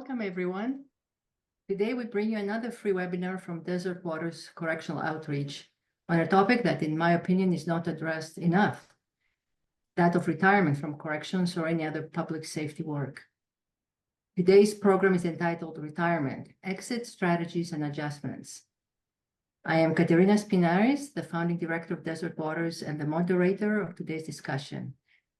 Welcome, everyone. Today, we bring you another free webinar from Waters Correctional Outreach on a topic that, in my opinion, is not addressed enough, that of retirement from corrections or any other public safety work. Today's program is entitled Retirement, Exit Strategies and Adjustments. I am Caterina Spinaris, the founding director of Desert Waters and the moderator of today's discussion.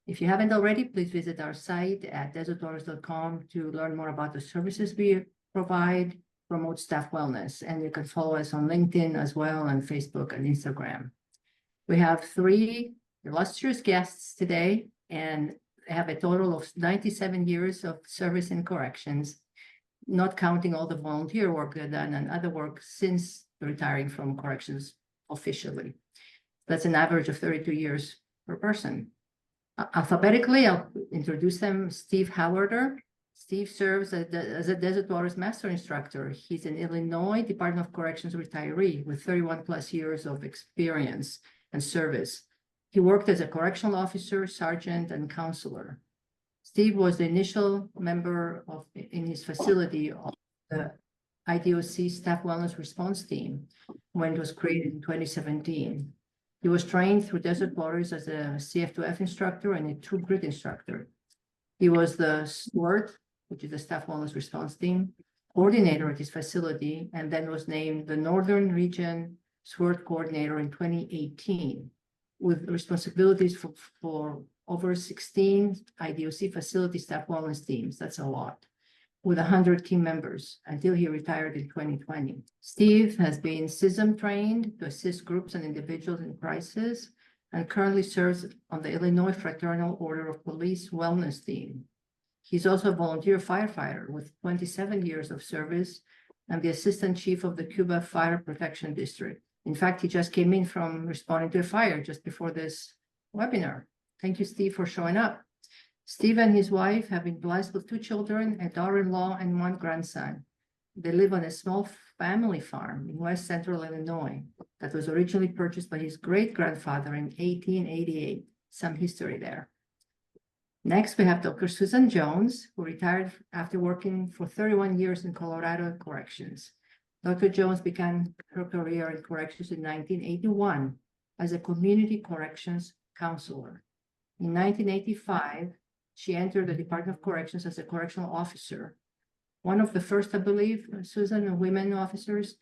If you haven't already, please visit our site at desertwaters.com to learn more about the services we provide, promote staff wellness, and you can follow us on LinkedIn as well, and Facebook and Instagram. We have three illustrious guests today, and have a total of 97 years of service in corrections, not counting all the volunteer work they've done and other work since retiring from corrections officially. That's an average of 32 years per person. Alphabetically, I'll introduce them. Steve Howarder. Steve serves as a Desert Waters Master Instructor. He's an Illinois Department of Corrections retiree with 31 plus years of experience and service. He worked as a correctional officer, sergeant, and counselor. Steve was the initial member in his facility of the IDOC Staff Wellness Response Team when it was created in 2017. He was trained through Desert Waters as a CF2F instructor and a True Grit instructor. He was the SWORD, which is the Staff Wellness Response Team, coordinator at his facility, and then was named the Northern Region SWORD Coordinator in 2018, with responsibilities for over 16 IDOC facility staff wellness teams. That's a lot, with 100 team members until he retired in 2020. Steve has been CISM trained to assist groups and individuals in crisis and currently serves on the Illinois Fraternal Order of Police Wellness Team. He's also a volunteer firefighter with 27 years of service and the assistant chief of the Cuba Fire Protection District. In fact, he just came in from responding to a fire just before this webinar. Thank you, Steve, for showing up. Steve and his wife have been blessed with 2 children, a daughter-in-law, and 1 grandson. They live on a small family farm in West Central Illinois that was originally purchased by his great-grandfather in 1888. Some history there. Next, we have Dr. Susan Jones, who retired after working for 31 years in Colorado Corrections. Dr. Jones began her career in corrections in 1981 as a community corrections counselor. In 1985, she entered the Department of Corrections as a correctional officer, one of the first, I believe, Susan, women officers,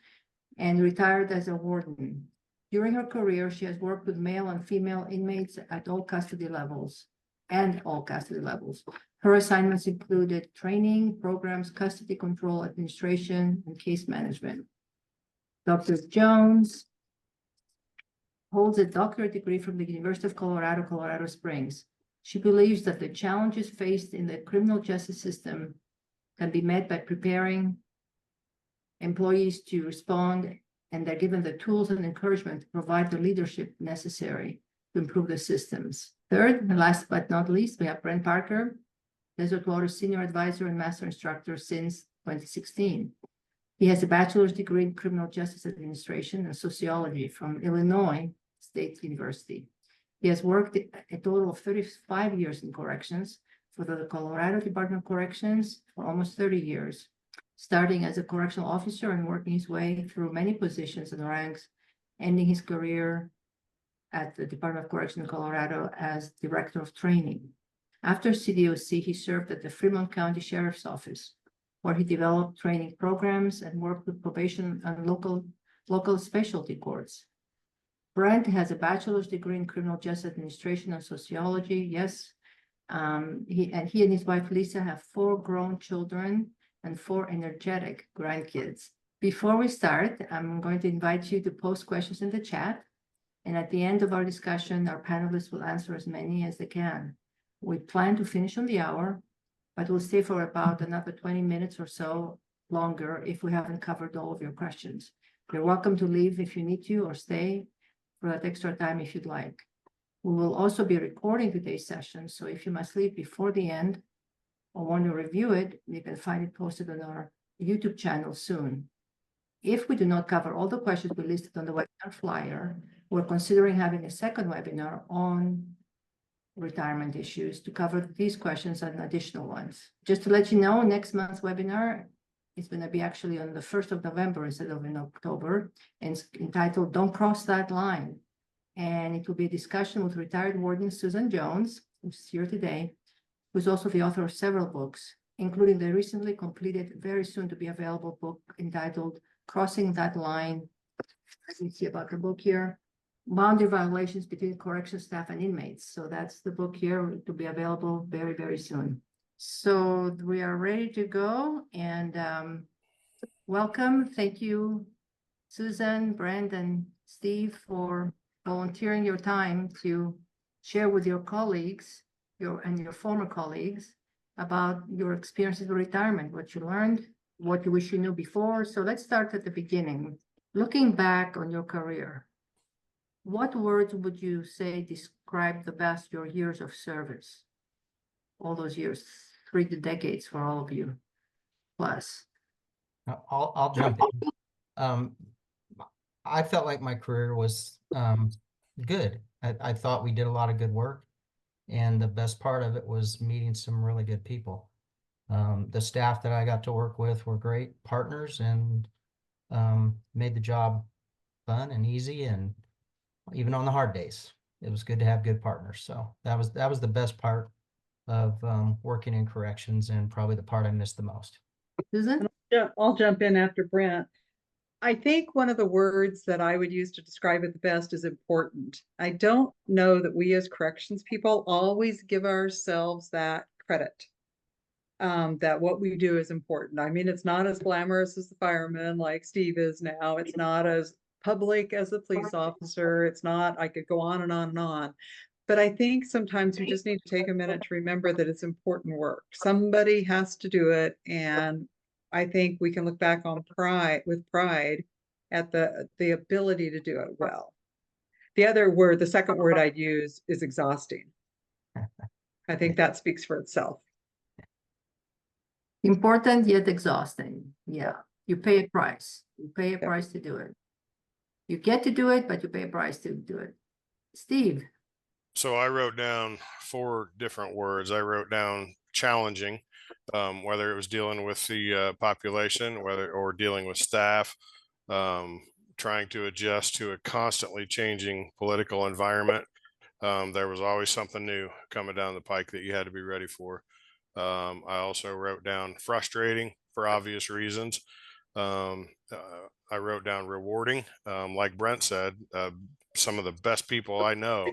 and retired as a warden. During her career, she has worked with male and female inmates at all custody levels. Her assignments included training, programs, custody control, administration, and case management. Dr. Jones holds a doctorate degree from the University of Colorado, Colorado Springs. She believes that the challenges faced in the criminal justice system can be met by preparing employees to respond, and they're given the tools and encouragement to provide the leadership necessary to improve the systems. Third, and last but not least, we have Brent Parker, Desert Waters Senior Advisor and Master Instructor since 2016. He has a bachelor's degree in criminal justice administration and sociology from Illinois State University. He has worked a total of 35 years in corrections for the Colorado Department of Corrections for almost 30 years, starting as a correctional officer and working his way through many positions and ranks, ending his career at the Department of Corrections in Colorado as Director of Training. After CDOC, he served at the Fremont County Sheriff's Office, where he developed training programs and worked with probation and local specialty courts. Brent has a bachelor's degree in criminal justice administration and sociology. Yes, he and his wife Lisa have 4 grown children and 4 energetic grandkids. Before we start, I'm going to invite you to post questions in the chat, and at the end of our discussion, our panelists will answer as many as they can. We plan to finish on the hour, but we'll stay for about another 20 minutes or so longer if we haven't covered all of your questions. You're welcome to leave if you need to, or stay for that extra time if you'd like. We will also be recording today's session, so if you must leave before the end or want to review it, you can find it posted on our YouTube channel soon. If we do not cover all the questions we listed on the webinar flyer, we're considering having a second webinar on retirement issues to cover these questions and additional ones. Just to let you know, next month's webinar is going to be actually on the 1st of November instead of in October, and it's entitled Don't Cross That Line. And it will be a discussion with retired warden Susan Jones, who's here today, who's also the author of several books, including the recently completed, very soon to be available book entitled Crossing That Line. As you see about the book here, Boundary Violations Between Correction Staff and Inmates. So that's the book here to be available very, very soon. So we are ready to go, and welcome. Thank you, Susan, Brent, and Steve, for volunteering your time to share with your colleagues, your former colleagues, about your experiences with retirement, what you learned, what you wish you knew before. So let's start at the beginning. Looking back on your career, what words would you say describe the best your years of service? All those years, 3 decades for all of you, plus. I'll jump in. I felt like my career was good. I thought we did a lot of good work, and the best part of it was meeting some really good people. The staff that I got to work with were great partners, and made the job fun and easy, and even on the hard days, it was good to have good partners. So that was the best part of working in corrections, and probably the part I missed the most. Susan? I'll jump in after Brent. I think one of the words that I would use to describe it the best is important. I don't know that we as corrections people always give ourselves that credit, that what we do is important. I mean, it's not as glamorous as the fireman like Steve is now. It's not as public as the police officer. It's not, I could go on and on and on. But I think sometimes we just need to take a minute to remember that it's important work. Somebody has to do it. And I think we can look back on with pride at the ability to do it well. The second word I'd use is exhausting. I think that speaks for itself. Important yet exhausting. Yeah, you pay a price. You pay a price to do it. You get to do it, but you pay a price to do it. Steve? So I wrote down 4 different words. I wrote down challenging, whether it was dealing with the population, or dealing with staff, trying to adjust to a constantly changing political environment. There was always something new coming down the pike that you had to be ready for. I also wrote down frustrating for obvious reasons. I wrote down rewarding. Like Brent said, some of the best people I know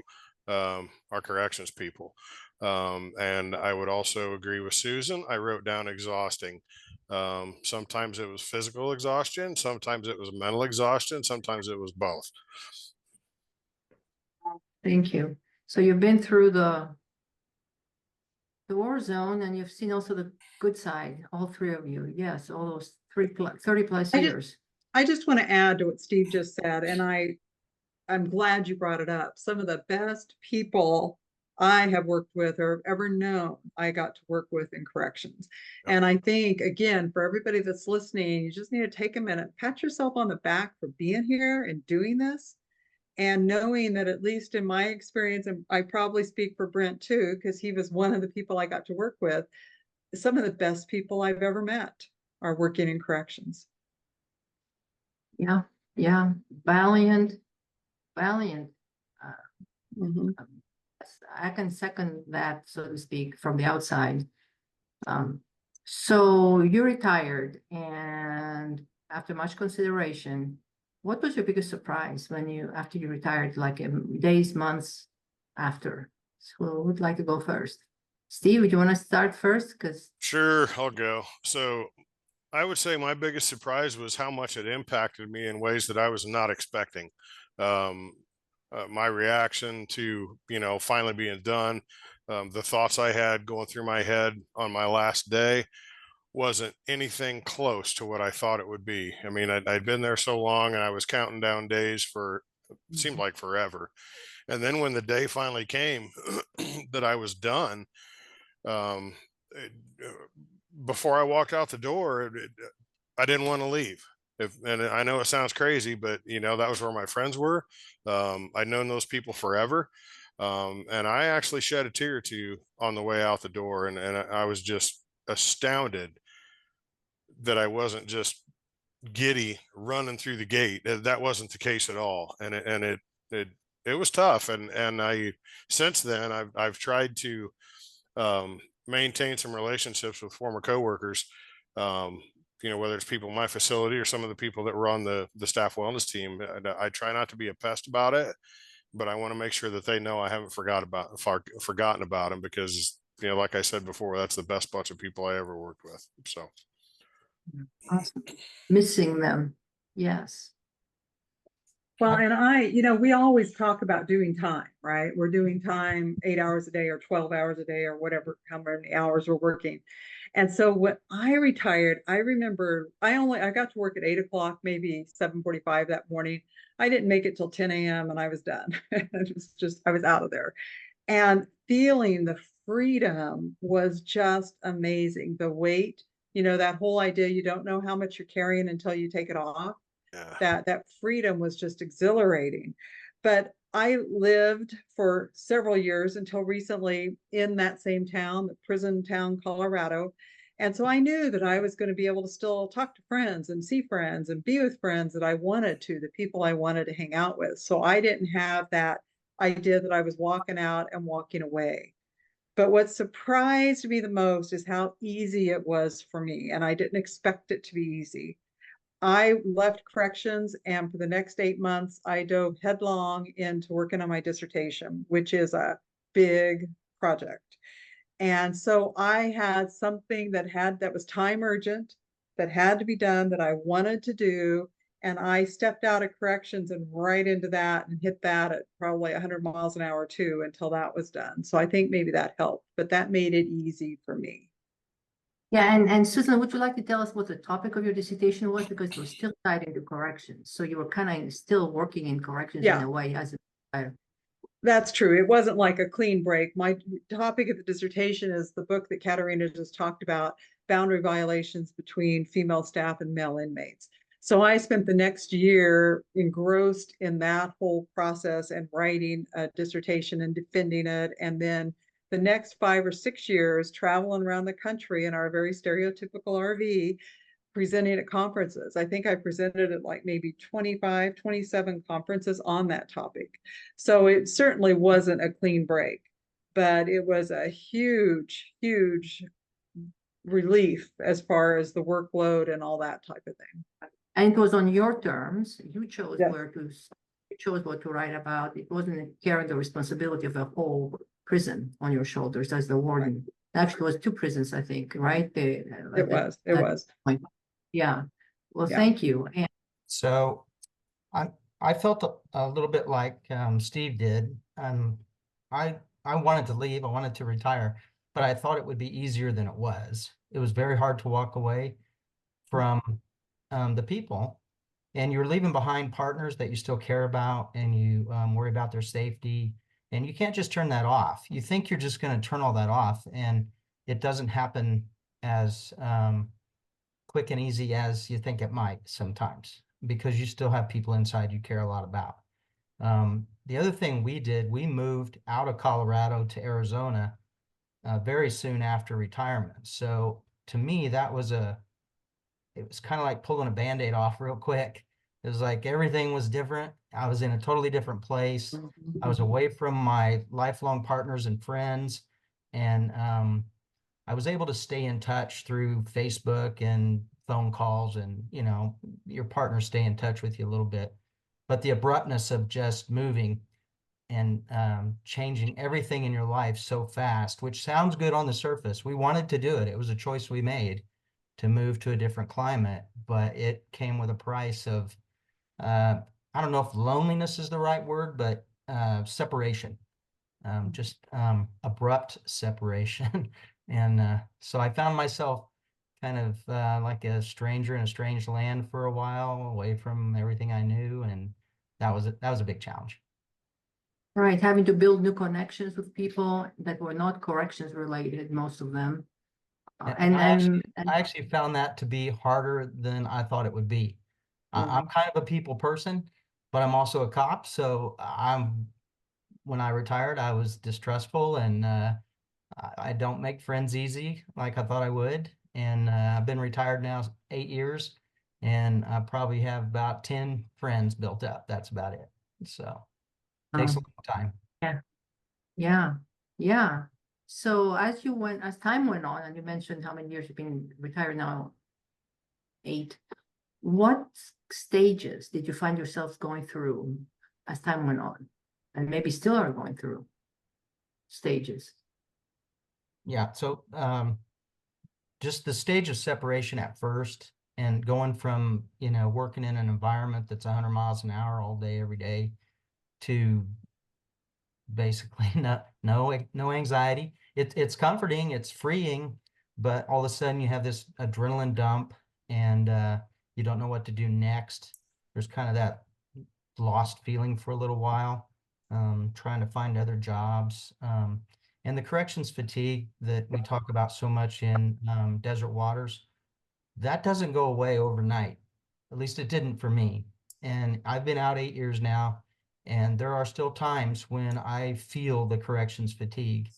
are corrections people. And I would also agree with Susan. I wrote down exhausting. Sometimes it was physical exhaustion, sometimes it was mental exhaustion, sometimes it was both. Thank you. So you've been through the war zone, and you've seen also the good side, all 3 of you. Yes, all those 30 plus years. I just want to add to what Steve just said, and I'm glad you brought it up. Some of the best people I have worked with or ever known, I got to work with in corrections. Yep. And I think, again, for everybody that's listening, you just need to take a minute, pat yourself on the back for being here and doing this, and knowing that, at least in my experience, and I probably speak for Brent too, because he was one of the people I got to work with, some of the best people I've ever met are working in corrections. Yeah, yeah, valiant. I can second that, so to speak, from the outside. So you retired, and after much consideration, what was your biggest surprise after you retired, like days, months after? So who would like to go first? Steve, would you want to start first? Sure, I'll go. So I would say my biggest surprise was how much it impacted me in ways that I was not expecting. My reaction to, finally being done, the thoughts I had going through my head on my last day wasn't anything close to what I thought it would be. I mean, I'd been there so long, and I was counting down days for, it seemed like forever. And then when the day finally came that I was done, before I walked out the door, I didn't want to leave. And I know it sounds crazy, but that was where my friends were. I'd known those people forever. And I actually shed a tear or two on the way out the door, and I was just astounded that I wasn't just giddy running through the gate. That wasn't the case at all, and it it was tough. And I since then I've tried to maintain some relationships with former coworkers. Um, whether it's people in my facility or some of the people that were on the staff wellness team. I try not to be a pest about it, but I want to make sure that they know I haven't forgotten about them, because like I said before, that's the best bunch of people I ever worked with. So. Awesome. Missing them. Yes. Well, and we always talk about doing time, right? We're doing time 8 hours a day or 12 hours a day or whatever, how many hours we're working. And so when I retired, I remember I got to work at 8 o'clock, maybe 7:45 that morning. I didn't make it till 10 a.m. and I was done. I was out of there. And feeling the freedom was just amazing. The weight, that whole idea, you don't know how much you're carrying until you take it off. Yeah. That freedom was just exhilarating. But I lived for several years until recently in that same town, the prison town, Colorado. And so I knew that I was going to be able to still talk to friends and see friends and be with friends that I wanted to, the people I wanted to hang out with. So I didn't have that idea that I was walking out and walking away. But what surprised me the most is how easy it was for me. And I didn't expect it to be easy. I left corrections, and for the next 8 months, I dove headlong into working on my dissertation, which is a big project. And so I had something that was time urgent, that had to be done, that I wanted to do. And I stepped out of corrections and right into that and hit that at probably 100 miles an hour too until that was done. So I think maybe that helped, but that made it easy for me. Yeah, and Susan, would you like to tell us what the topic of your dissertation was? Because it was still tied into corrections. So you were kind of still working in corrections in Yeah. a way as a That's true. It wasn't like a clean break. My topic of the dissertation is the book that Katarina just talked about, boundary violations between female staff and male inmates. So I spent the next year engrossed in that whole process and writing a dissertation and defending it. And then the next 5 or 6 years traveling around the country in our very stereotypical RV, presenting at conferences. I think I presented at like maybe 25, 27 conferences on that topic. So it certainly wasn't a clean break, but it was a huge, huge relief as far as the workload and all that type of thing. And it was on your terms. You chose Yes. you chose what to write about. It wasn't carrying the responsibility of a whole prison on your shoulders as the warden. Actually, it was 2 prisons, I think, right? It was. Yeah. Well, Yeah. thank you. And So I felt a little bit like Steve did. I wanted to leave. I wanted to retire, but I thought it would be easier than it was. It was very hard to walk away from the people, and you're leaving behind partners that you still care about, and you worry about their safety, and you can't just turn that off. You think you're just going to turn all that off, and it doesn't happen as quick and easy as you think it might sometimes, because you still have people inside you care a lot about. The other thing we did, we moved out of Colorado to Arizona very soon after retirement. So to me, it was kind of like pulling a Band-Aid off real quick. It was like everything was different. I was in a totally different place. I was away from my lifelong partners and friends. And I was able to stay in touch through Facebook and phone calls, and your partners stay in touch with you a little bit. But the abruptness of just moving and changing everything in your life so fast, which sounds good on the surface. We wanted to do it. It was a choice we made to move to a different climate, but it came with a price of, I don't know if loneliness is the right word, but separation, just abrupt separation. And so I found myself kind of like a stranger in a strange land for a while, away from everything I knew, and that was a big challenge. right, having to build new connections with people that were not corrections related, most of them. And I actually found that to be harder than I thought it would be. I'm kind of a people person, but I'm also a cop, so I'm when I retired, I was distrustful and I don't make friends easy like I thought I would. And I've been retired now 8 years, and I probably have about 10 friends built up. That's about it. So takes a Um, long time. Yeah, yeah. So as time went on, and you mentioned how many years you've been retired now, 8. What stages did you find yourself going through as time went on? And maybe still are going through stages. Yeah. So just the stage of separation at first, and going from, working in an environment that's 100 miles an hour all day, every day, to basically no anxiety. It's comforting, it's freeing, but all of a sudden you have this adrenaline dump, and you don't know what to do next. There's kind of that lost feeling for a little while, trying to find other jobs. And the corrections fatigue that we talk about so much in Desert Waters, that doesn't go away overnight. At least it didn't for me. And I've been out 8 years now, and there are still times when I feel the corrections fatigue.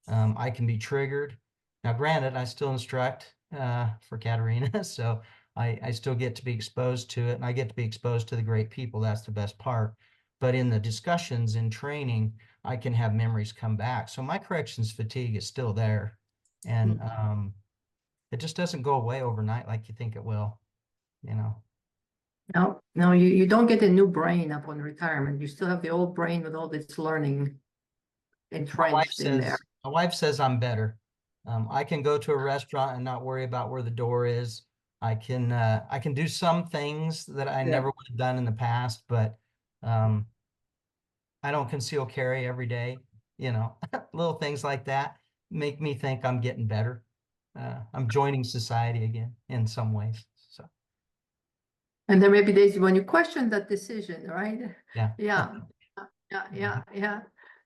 I can be triggered. Now, granted, I still instruct for Katerina, so I still get to be exposed to it, and I get to be exposed to the great people. That's the best part. But in the discussions in training, I can have memories come back. So my corrections fatigue is still there. And it just doesn't go away overnight like you think it will, you know. No, you don't get a new brain upon retirement. You still have the old brain with all this learning entrenched in there. My wife says I'm better. I can go to a restaurant and not worry about where the door is. I can do some things that I never would have done in the past, but I don't conceal carry every day. Little things like that make me think I'm getting better. I'm joining society again in some ways. So And there may be days when you question that decision, right? yeah. Yeah.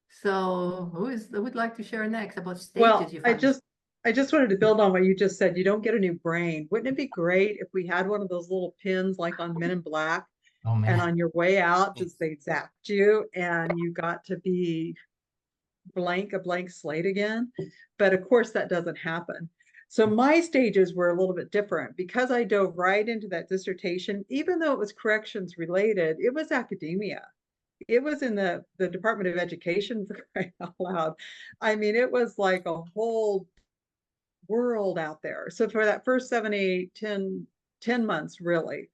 So who would like to share next about Well, stages you I find? just wanted to build on what you just said. You don't get a new brain. Wouldn't it be great if we had one of those little pins like on Men in Black, Oh and man. on your way out, just they zapped you and you got to be a blank slate again? But of course that doesn't happen. So my stages were a little bit different because I dove right into that dissertation. Even though it was corrections related, it was academia. It was in the Department of Education, for crying out loud. I mean, it was like a whole world out there. So for that first 7, 8, 10 months, really,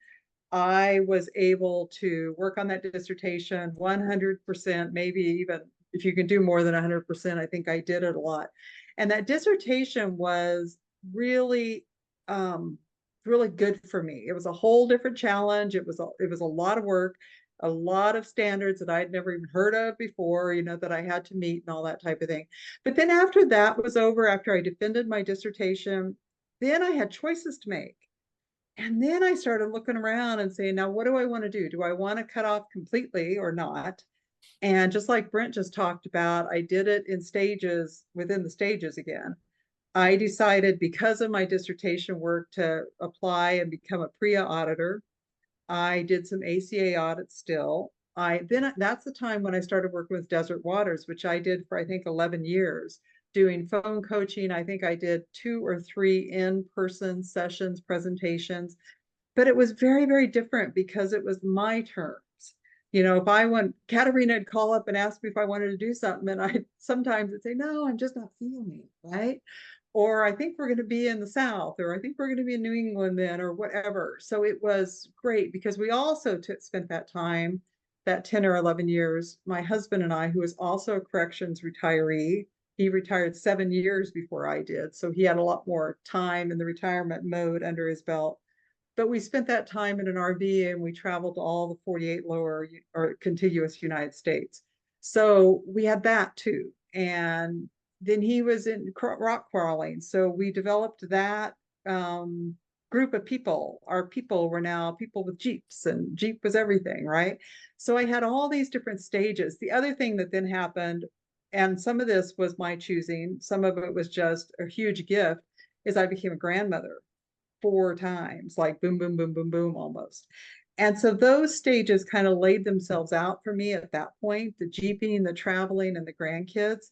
I was able to work on that dissertation 100%, maybe even if you can do more than 100%, I think I did it a lot. And that dissertation was really, really good for me. It was a whole different challenge. It was a lot of work, a lot of standards that I'd never even heard of before, that I had to meet and all that type of thing. But then after that was over, after I defended my dissertation, then I had choices to make. And then I started looking around and saying, now, what do I want to do? Do I want to cut off completely or not? And just like Brent just talked about, I did it in stages, within the stages again. I decided, because of my dissertation work, to apply and become a PREA auditor. I did some ACA audits still. That's the time when I started working with Desert Waters, which I did for, I think, 11 years, doing phone coaching. I think I did 2 or 3 in-person sessions, presentations, but it was very, very different because it was my terms. If Katerina would call up and ask me if I wanted to do something, and I sometimes would say, no, I'm just not feeling it, right? Or I think we're going to be in the South, or I think we're going to be in New England then, or whatever. So it was great because we also spent that time, that 10 or 11 years, my husband and I, who was also a corrections retiree, he retired 7 years before I did. So he had a lot more time in the retirement mode under his belt. But we spent that time in an RV and we traveled to all the 48 lower or contiguous United States. So we had that too. And then he was in rock crawling. So we developed that group of people. Our people were now people with Jeeps, and Jeep was everything, right? So I had all these different stages. The other thing that then happened, and some of this was my choosing, some of it was just a huge gift, is I became a grandmother 4 times, like boom, boom, boom, boom, boom, almost. And so those stages kind of laid themselves out for me at that point, the jeeping, the traveling, and the grandkids.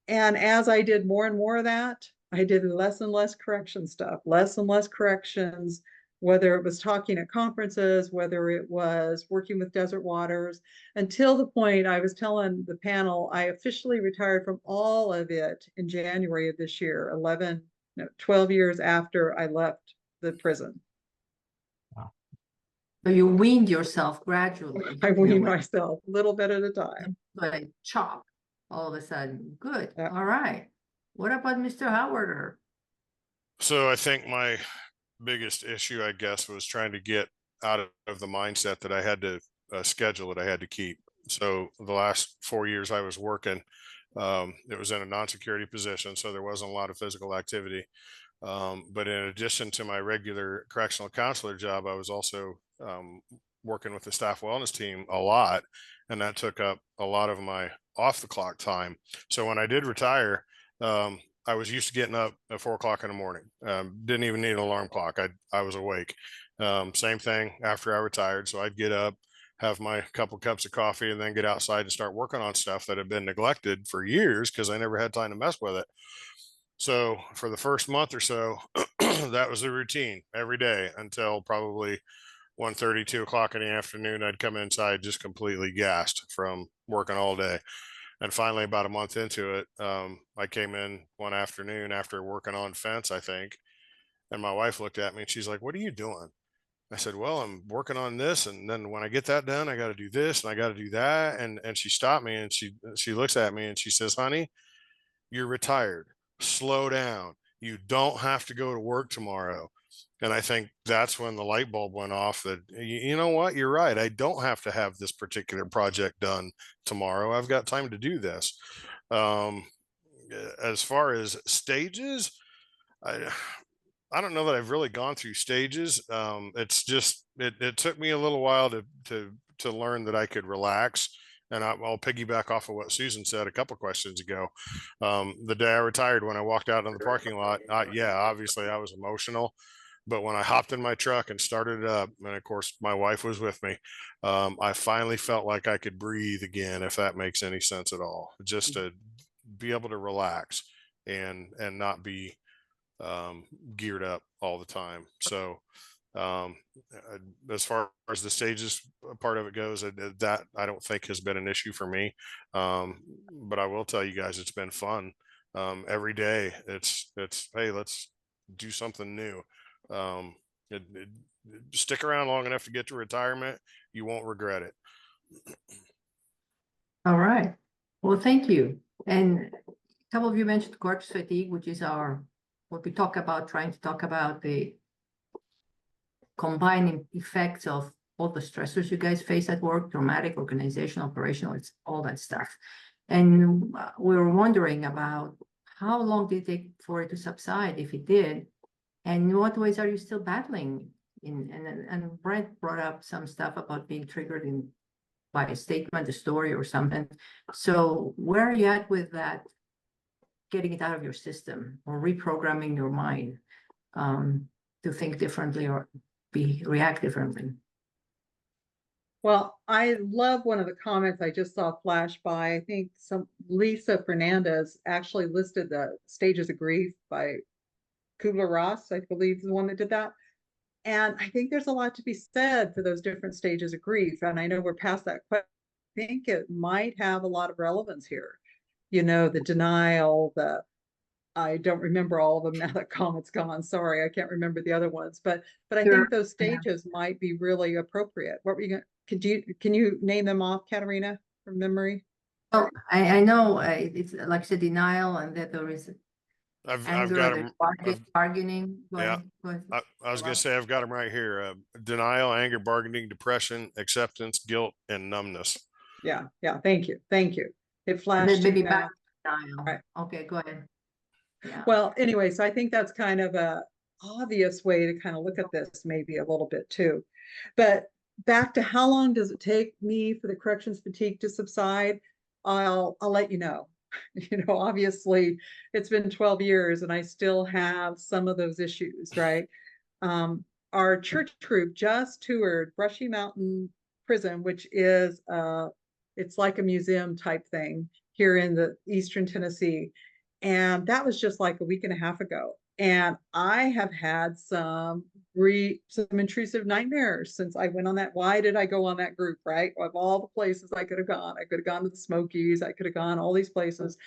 And as I did more and more of that, I did less and less correction stuff, less and less corrections, whether it was talking at conferences, whether it was working with Desert Waters, until the point I was telling the panel, I officially retired from all of it in January of this year, 12 years after I left the prison. So you weaned yourself gradually. I in a weaned way, myself a little bit at a time. like chop all of a sudden. Good. Yeah. All right. What about Mr. Howarder? So I think my biggest issue, I guess, was trying to get out of the mindset that I had to schedule that I had to keep. So the last 4 years I was working, it was in a non-security position, so there wasn't a lot of physical activity. But in addition to my regular correctional counselor job, I was also working with the staff wellness team a lot, and that took up a lot of my off the clock time. So when I did retire, I was used to getting up at 4 o'clock in the morning. Didn't even need an alarm clock. I was awake. Same thing after I retired. So I'd get up, have my couple cups of coffee, and then get outside and start working on stuff that had been neglected for years because I never had time to mess with it. So for the first month or so, that was the routine every day until probably 1:30, 2 o'clock in the afternoon. I'd come inside just completely gassed from working all day. And finally, about a month into it, I came in one afternoon after working on fence, I think, and my wife looked at me and she's like, "What are you doing?" I said, "Well, I'm working on this, and then when I get that done, I got to do this and I got to do that." And she stopped me and she looks at me and she says, "Honey, you're retired. Slow down. You don't have to go to work tomorrow." And I think that's when the light bulb went off that, you know what, you're right. I don't have to have this particular project done tomorrow. I've got time to do this. Um, as far as stages, I, I don't know that I've really gone through stages. It's just, it took me a little while to learn that I could relax. And I'll piggyback off of what Susan said a couple questions ago. The day I retired, when I walked out in the parking lot, yeah, obviously I was emotional. But when I hopped in my truck and started it up, and of course my wife was with me, I finally felt like I could breathe again, if that makes any sense at all. Just to be able to relax and not be geared up all the time. So as far as the stages part of it goes, that I don't think has been an issue for me. But I will tell you guys, it's been fun. Every day it's, hey, let's do something new. It, stick around long enough to get to retirement. You won't regret it. All right. Well, thank you. And a couple of you mentioned corpse fatigue, which is what we talk about, trying to talk about the combining effects of all the stressors you guys face at work, traumatic, organizational, operational, it's all that stuff. And we were wondering about how long did it take for it to subside, if it did, and in what ways are you still battling? And Brent brought up some stuff about being triggered by a statement, a story, or something. So where are you at with that? Getting it out of your system or reprogramming your mind to think differently or react differently. Well, I love one of the comments I just saw flash by. I think Lisa Fernandez actually listed the stages of grief by Kubler-Ross, I believe, is the one that did that. And I think there's a lot to be said for those different stages of grief. And I know we're past that question. I think it might have a lot of relevance here. You know, the denial, I don't remember all of them now that comment's gone. Sorry, I can't remember the other ones. But I Sure. think those stages might be really appropriate. What were you going? Can you name them off, Katerina, from memory? Oh, I know it's like I said, denial, and that there is I've anger, got there's them. bargaining. Go Yeah. ahead, go ahead. I was going to say, I've got them right here. Denial, anger, bargaining, depression, acceptance, guilt, and numbness. Yeah. Thank you. It flashed Maybe now. back to denial. Right. Okay, go ahead. Yeah. Well, anyway, so I think that's kind of a obvious way to kind of look at this maybe a little bit too. But back to how long does it take me for the corrections fatigue to subside? I'll let you know. You know, obviously it's been 12 years and I still have some of those issues, right? our church group just toured Brushy Mountain Prison, which is it's like a museum type thing here in the Eastern Tennessee. And that was just like a week and a half ago. And I have had some intrusive nightmares since I went on that. Why did I go on that group, right? Of all the places I could have gone, I could have gone to the Smokies, I could have gone all these places.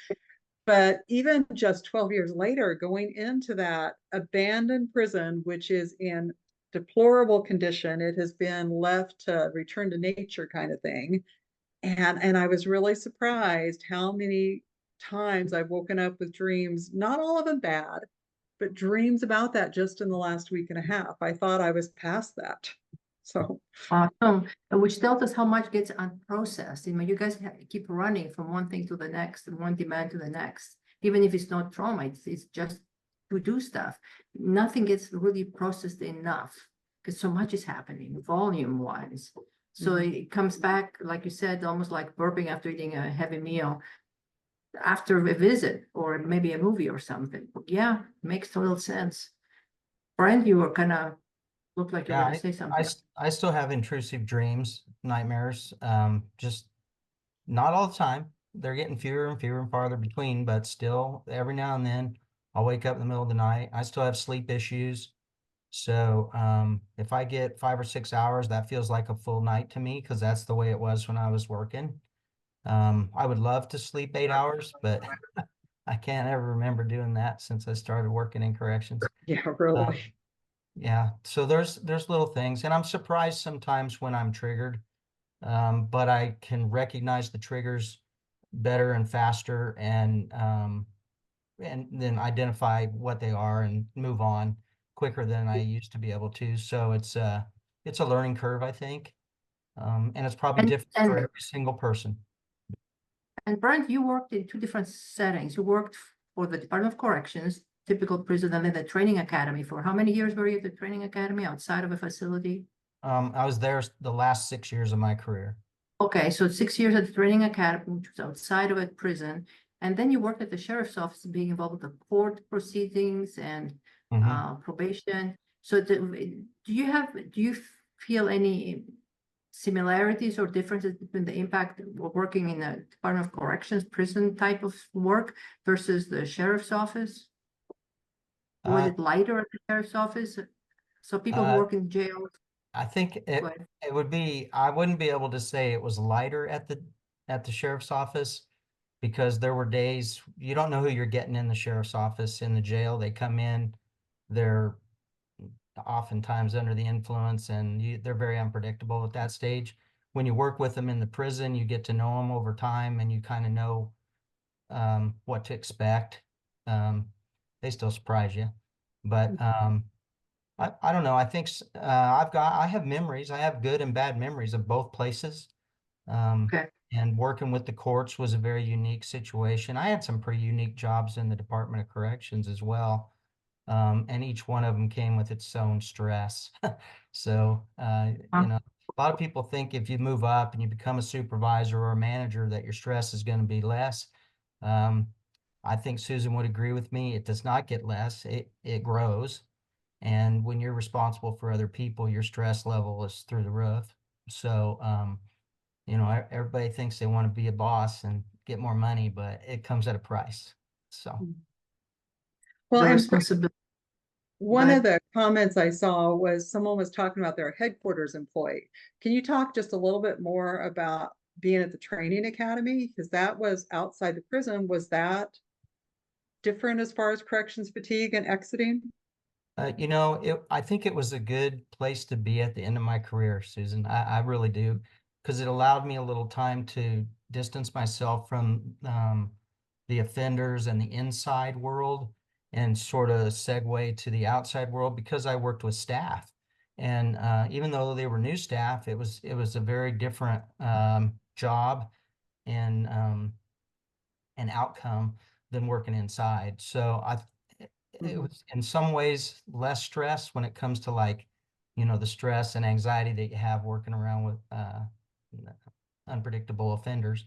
But even just 12 years later, going into that abandoned prison, which is in deplorable condition, it has been left to return to nature kind of thing. And I was really surprised how many times I've woken up with dreams, not all of them bad, but dreams about that just in the last week and a half. I thought I was past that. So Awesome, which tells us how much gets unprocessed. You guys keep running from one thing to the next and one demand to the next. Even if it's not trauma, it's just to do stuff. Nothing gets really processed enough because so much is happening volume wise. So it comes back, like you said, almost like burping after eating a heavy meal after a visit or maybe a movie or something. Yeah, makes total sense. Brent, you were kind of looked like you were Yeah, going to say something. I still have intrusive dreams, nightmares, just not all the time. They're getting fewer and fewer and farther between, but still every now and then I'll wake up in the middle of the night. I still have sleep issues. So if I get 5 or 6 hours, that feels like a full night to me because that's the way it was when I was working. I would love to sleep 8 hours, but I can't ever remember doing that since I started working in corrections. yeah, Um, really. yeah, so there's little things, and I'm surprised sometimes when I'm triggered, but I can recognize the triggers better and faster, and then identify what they are and move on quicker than I used to be able to. So it's a learning curve, I think, and it's probably And, different and for every single person. And Brent, you worked in two different settings. You worked for the Department of Corrections, typical prison, and then the training academy. For how many years were you at the training academy outside of a facility? I was there the last 6 years of my career. Okay, so 6 years at the training academy, which was outside of a prison. And then you worked at the sheriff's office, being involved with the court proceedings and probation. So do you feel any similarities or differences between the impact of working in the Department of Corrections prison type of work versus the sheriff's office? Was Uh, it lighter at the sheriff's office? So people who uh, work in jail, I think go ahead. it would be, I wouldn't be able to say it was lighter at the sheriff's office because there were days you don't know who you're getting in the sheriff's office. In the jail, they come in, they're oftentimes under the influence, and they're very unpredictable at that stage. When you work with them in the prison, you get to know them over time and you kind of know what to expect. They still surprise you, but I don't know. I think I have memories. I have good and bad memories of both places. Okay. And working with the courts was a very unique situation. I had some pretty unique jobs in the Department of Corrections as well. And each one of them came with its own stress. So, a lot of people think if you move up and you become a supervisor or a manager that your stress is going to be less. I think Susan would agree with me. It does not get less. It grows. And when you're responsible for other people, your stress level is through the roof. So, everybody thinks they want to be a boss and get more money, but it comes at a price. So, Well, The and responsibility. one But of the comments I saw was someone was talking about their headquarters employee. Can you talk just a little bit more about being at the training academy? Because that was outside the prison. Was that different as far as corrections fatigue and exiting? I think it was a good place to be at the end of my career, Susan. I really do, because it allowed me a little time to distance myself from the offenders and the inside world and sort of segue to the outside world because I worked with staff. And even though they were new staff, it was a very different job and an outcome than working inside. So it was in some ways less stress when it comes to the stress and anxiety that you have working around with unpredictable offenders.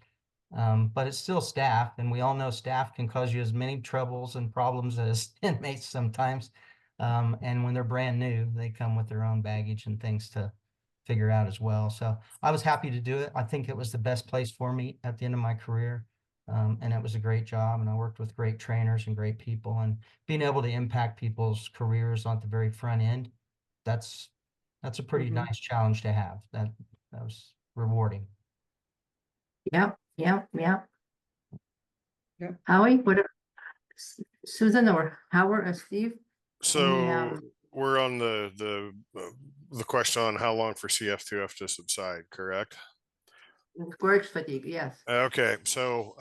But it's still staff, and we all know staff can cause you as many troubles and problems as inmates sometimes. And when they're brand new, they come with their own baggage and things to figure out as well. So I was happy to do it. I think it was the best place for me at the end of my career. And it was a great job, and I worked with great trainers and great people, and being able to impact people's careers on the very front end, that's a pretty Mhm. nice challenge to have. That was rewarding. Yep, yep, yep. Yep. Howie, what, Susan or Howard or Steve? So we're on the question on how long for CF2F to subside, correct? Work fatigue, yes. Okay, so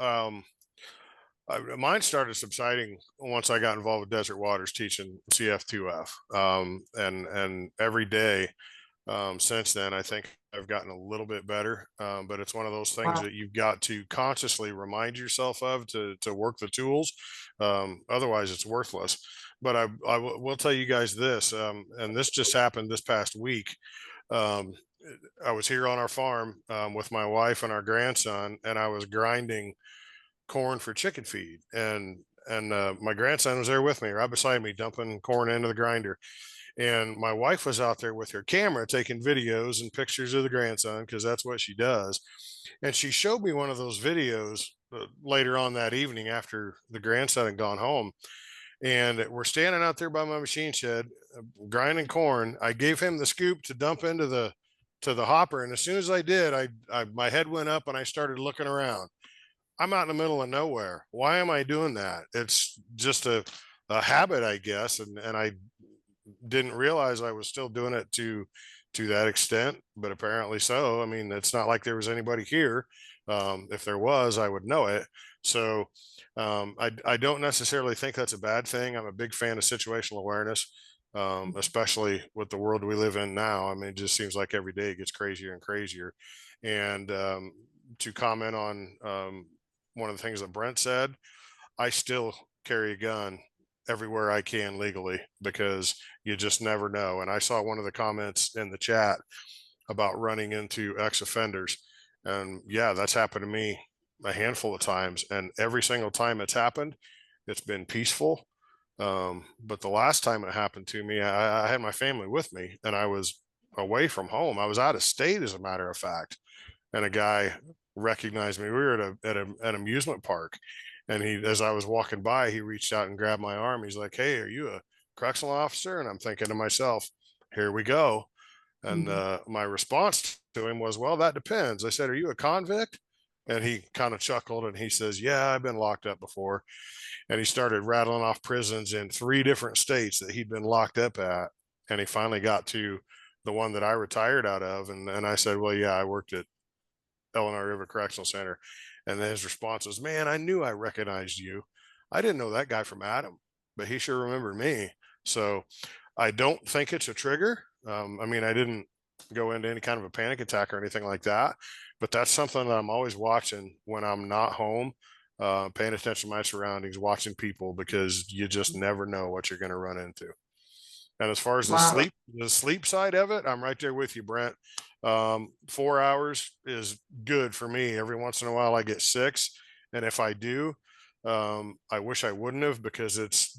mine started subsiding once I got involved with Desert Waters teaching CF2F, and every day since then, I think I've gotten a little bit better, but it's one of those things Wow. that you've got to consciously remind yourself of to work the tools. Otherwise, it's worthless. But will tell you guys this, and this just happened this past week. Um, I was here on our farm with my wife and our grandson, and I was grinding corn for chicken feed, and my grandson was there with me, right beside me, dumping corn into the grinder. And my wife was out there with her camera taking videos and pictures of the grandson because that's what she does. And she showed me one of those videos later on that evening after the grandson had gone home. And we're standing out there by my machine shed, grinding corn. I gave him the scoop to dump into the hopper, and as soon as I did, I my head went up and I started looking around. I'm out in the middle of nowhere. Why am I doing that? It's just a habit, I guess, and I didn't realize I was still doing it to that extent, but apparently so. I mean, it's not like there was anybody here. If there was, I would know it. So I don't necessarily think that's a bad thing. I'm a big fan of situational awareness, especially with the world we live in now. I mean, it just seems like every day it gets crazier and crazier. And to comment on one of the things that Brent said, I still carry a gun everywhere I can legally because you just never know. And I saw one of the comments in the chat about running into ex-offenders. And yeah, that's happened to me a handful of times. And every single time it's happened, it's been peaceful. But the last time it happened to me, I had my family with me and I was away from home. I was out of state, as a matter of fact. And a guy recognized me. We were at an amusement park, and he, as I was walking by, he reached out and grabbed my arm. He's like, "Hey, are you a correctional officer?" And I'm thinking to myself, "Here we go." And my response to him was, "Well, that depends." I said, "Are you a convict?" And he kind of chuckled and he says, "Yeah, I've been locked up before." And he started rattling off prisons in 3 different states that he'd been locked up at. And he finally got to the one that I retired out of. And I said, "Well, yeah, I worked at Illinois River Correctional Center." And then his response was, "Man, I knew I recognized you. I didn't know that guy from Adam, but he sure remembered me." So I don't think it's a trigger. I mean, I didn't go into any kind of a panic attack or anything like that, but that's something that I'm always watching when I'm not home, paying attention to my surroundings, watching people, because you just never know what you're going to run into. And as far as Wow. the sleep side of it, I'm right there with you, Brent. 4 hours is good for me. Every once in a while I get 6. And if I do, I wish I wouldn't have, because it's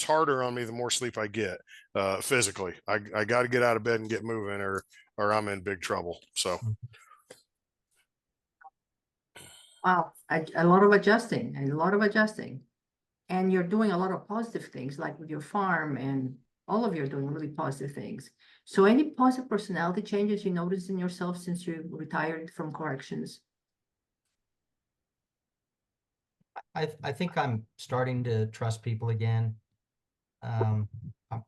harder on me the more sleep I get, physically. I got to get out of bed and get moving, or I'm in big trouble. So Wow, a lot of adjusting, a lot of adjusting. And you're doing a lot of positive things, like with your farm, and all of you are doing really positive things. So any positive personality changes you noticed in yourself since you retired from corrections? I think I'm starting to trust people again. I'm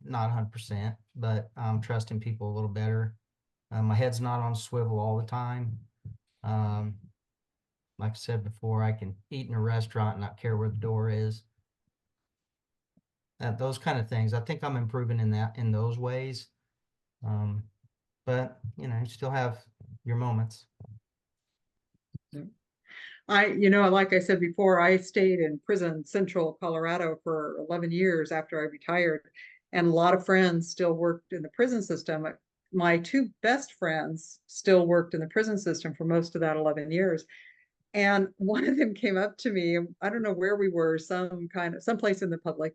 not 100%, but I'm trusting people a little better. My head's not on swivel all the time. Like I said before, I can eat in a restaurant and not care where the door is. Those kind of things. I think I'm improving in those ways. But you still have your moments. Like I said before, I stayed in prison, Central Colorado, for 11 years after I retired. And a lot of friends still worked in the prison system. My 2 best friends still worked in the prison system for most of that 11 years. And one of them came up to me, I don't know where we were, someplace in the public.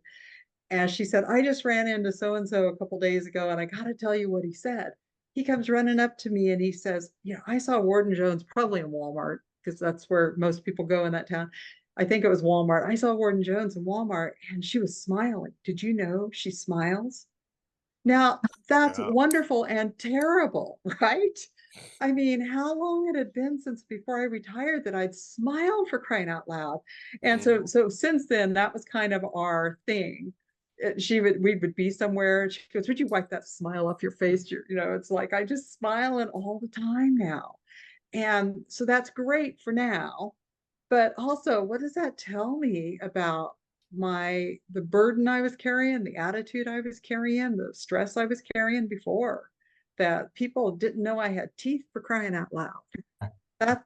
And she said, I just ran into so-and-so a couple days ago, and I got to tell you what he said. He comes running up to me and he says, I saw Warden Jones probably in Walmart, because that's where most people go in that town. I think it was Walmart. I saw Warden Jones in Walmart and she was smiling. Did you know she smiles? Now, that's Yeah. wonderful and terrible, right? I mean, how long it had been since before I retired that I'd smiled, for crying out loud. And so since then, that was kind of our thing. We would be somewhere. She goes, would you wipe that smile off your face? It's like, I just smiling all the time now. And so that's great for now. But also, what does that tell me about the burden I was carrying, the attitude I was carrying, the stress I was carrying before, that people didn't know I had teeth, for crying out loud?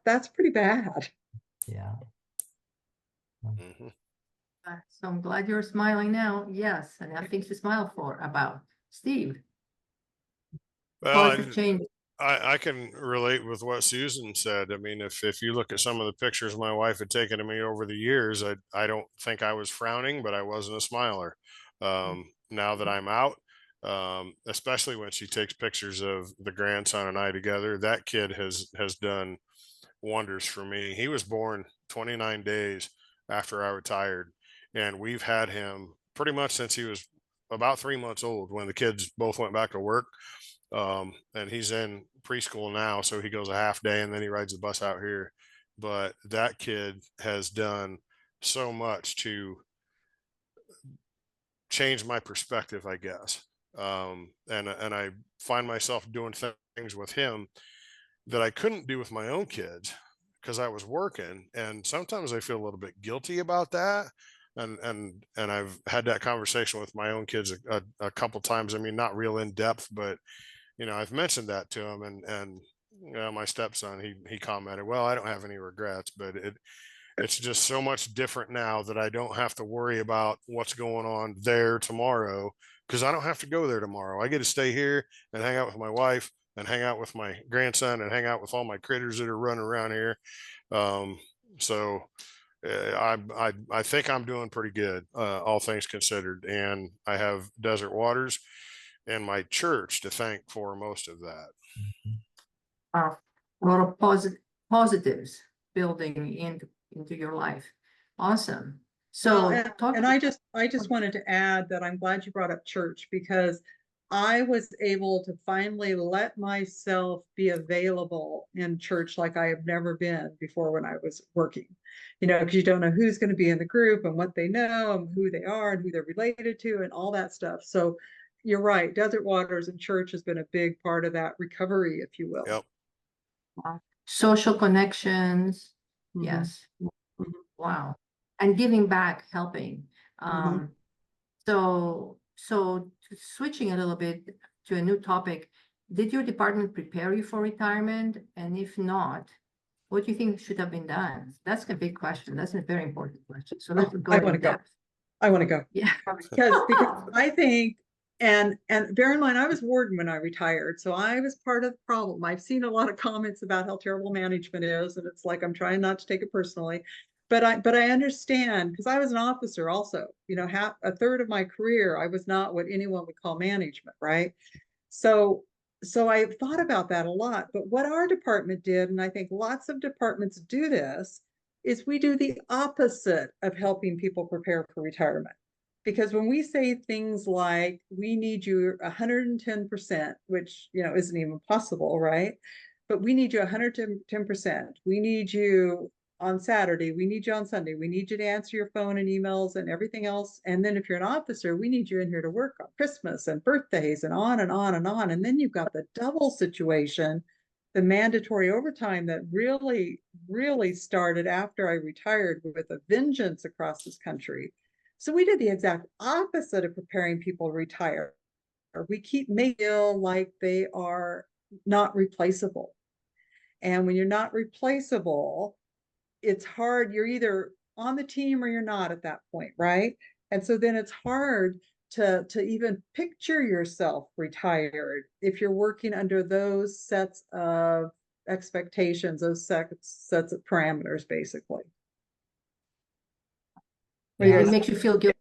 That's pretty bad. Yeah. Mhm. So I'm glad you're smiling now. Yes, and I have things to smile about. Steve, Well, positive change. I can relate with what Susan said. I mean, if you look at some of the pictures my wife had taken of me over the years, I don't think I was frowning, but I wasn't a smiler. Now that I'm out, especially when she takes pictures of the grandson and I together, that kid has done wonders for me. He was born 29 days after I retired, and we've had him pretty much since he was about 3 months old when the kids both went back to work. And he's in preschool now, so he goes a half day and then he rides the bus out here. But that kid has done so much to change my perspective, I guess. And I find myself doing things with him that I couldn't do with my own kids because I was working. And sometimes I feel a little bit guilty about that. And I've had that conversation with my own kids a couple times. I mean, not real in depth, but I've mentioned that to him, and my stepson, he commented, well, I don't have any regrets, but it's just so much different now that I don't have to worry about what's going on there tomorrow, because I don't have to go there tomorrow. I get to stay here and hang out with my wife and hang out with my grandson and hang out with all my critters that are running around here. So I think I'm doing pretty good, all things considered, and I have Desert Waters and my church to thank for most of that. A lot of positives building into your life. Awesome. So and I just wanted to add that I'm glad you brought up church, because I was able to finally let myself be available in church like I have never been before when I was working. Because you don't know who's going to be in the group and what they know and who they are and who they're related to and all that stuff. So you're right. Desert Waters and church has been a big part of that recovery, if you will. Yep. social connections. Mhm. Yes. Mhm. Wow. And giving back, helping. So switching a little bit to a new topic, did your department prepare you for retirement? And if not, what do you think should have been done? That's a big question. That's a very important question. So let's go I in want to go. depth. I want to go. Yeah. because I think, and bear in mind, I was warden when I retired, so I was part of the problem. I've seen a lot of comments about how terrible management is, and it's like I'm trying not to take it personally, but I understand, because I was an officer also. Half a third of my career I was not what anyone would call management, right? So I thought about that a lot. But what our department did, and I think lots of departments do this, is we do the opposite of helping people prepare for retirement. Because when we say things like, we need you 110%, which isn't even possible, right? But we need you 110%. We need you on Saturday, we need you on Sunday, we need you to answer your phone and emails and everything else. And then if you're an officer, we need you in here to work on Christmas and birthdays and on and on and on. And then you've got the double situation, the mandatory overtime that really, really started after I retired with a vengeance across this country. So we did the exact opposite of preparing people to retire. We keep making them feel like they are not replaceable. And when you're not replaceable, it's hard. You're either on the team or you're not at that point, right? And so then it's hard to even picture yourself retired if you're working under those sets of expectations, those sets of parameters, basically. It makes you feel guilty.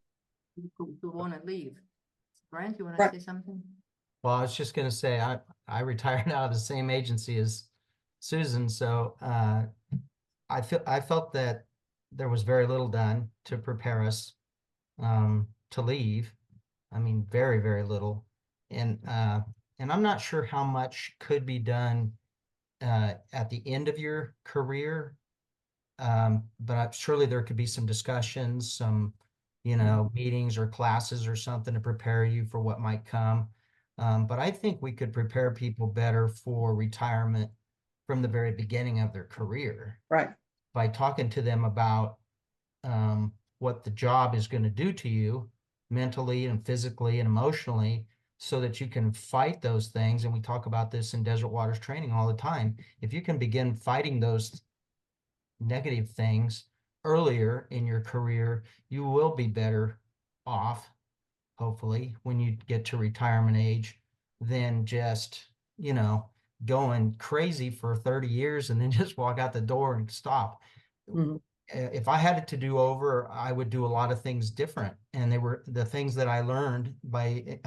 to want to leave. Brent, you want Right. to say something? Well, I was just gonna say, I retired out of the same agency as Susan, so I felt that there was very little done to prepare us to leave. I mean, very, very little. And I'm not sure how much could be done at the end of your career. But surely there could be some discussions, some, meetings or classes or something to prepare you for what might come. But I think we could prepare people better for retirement from the very beginning of their career Right. by talking to them about what the job is going to do to you mentally and physically and emotionally, so that you can fight those things. And we talk about this in Desert Waters training all the time. If you can begin fighting those negative things earlier in your career, you will be better off, hopefully, when you get to retirement age than just, going crazy for 30 years and then just walk out the door and stop. Mhm. If I had it to do over, I would do a lot of things different. And they were the things that I learned by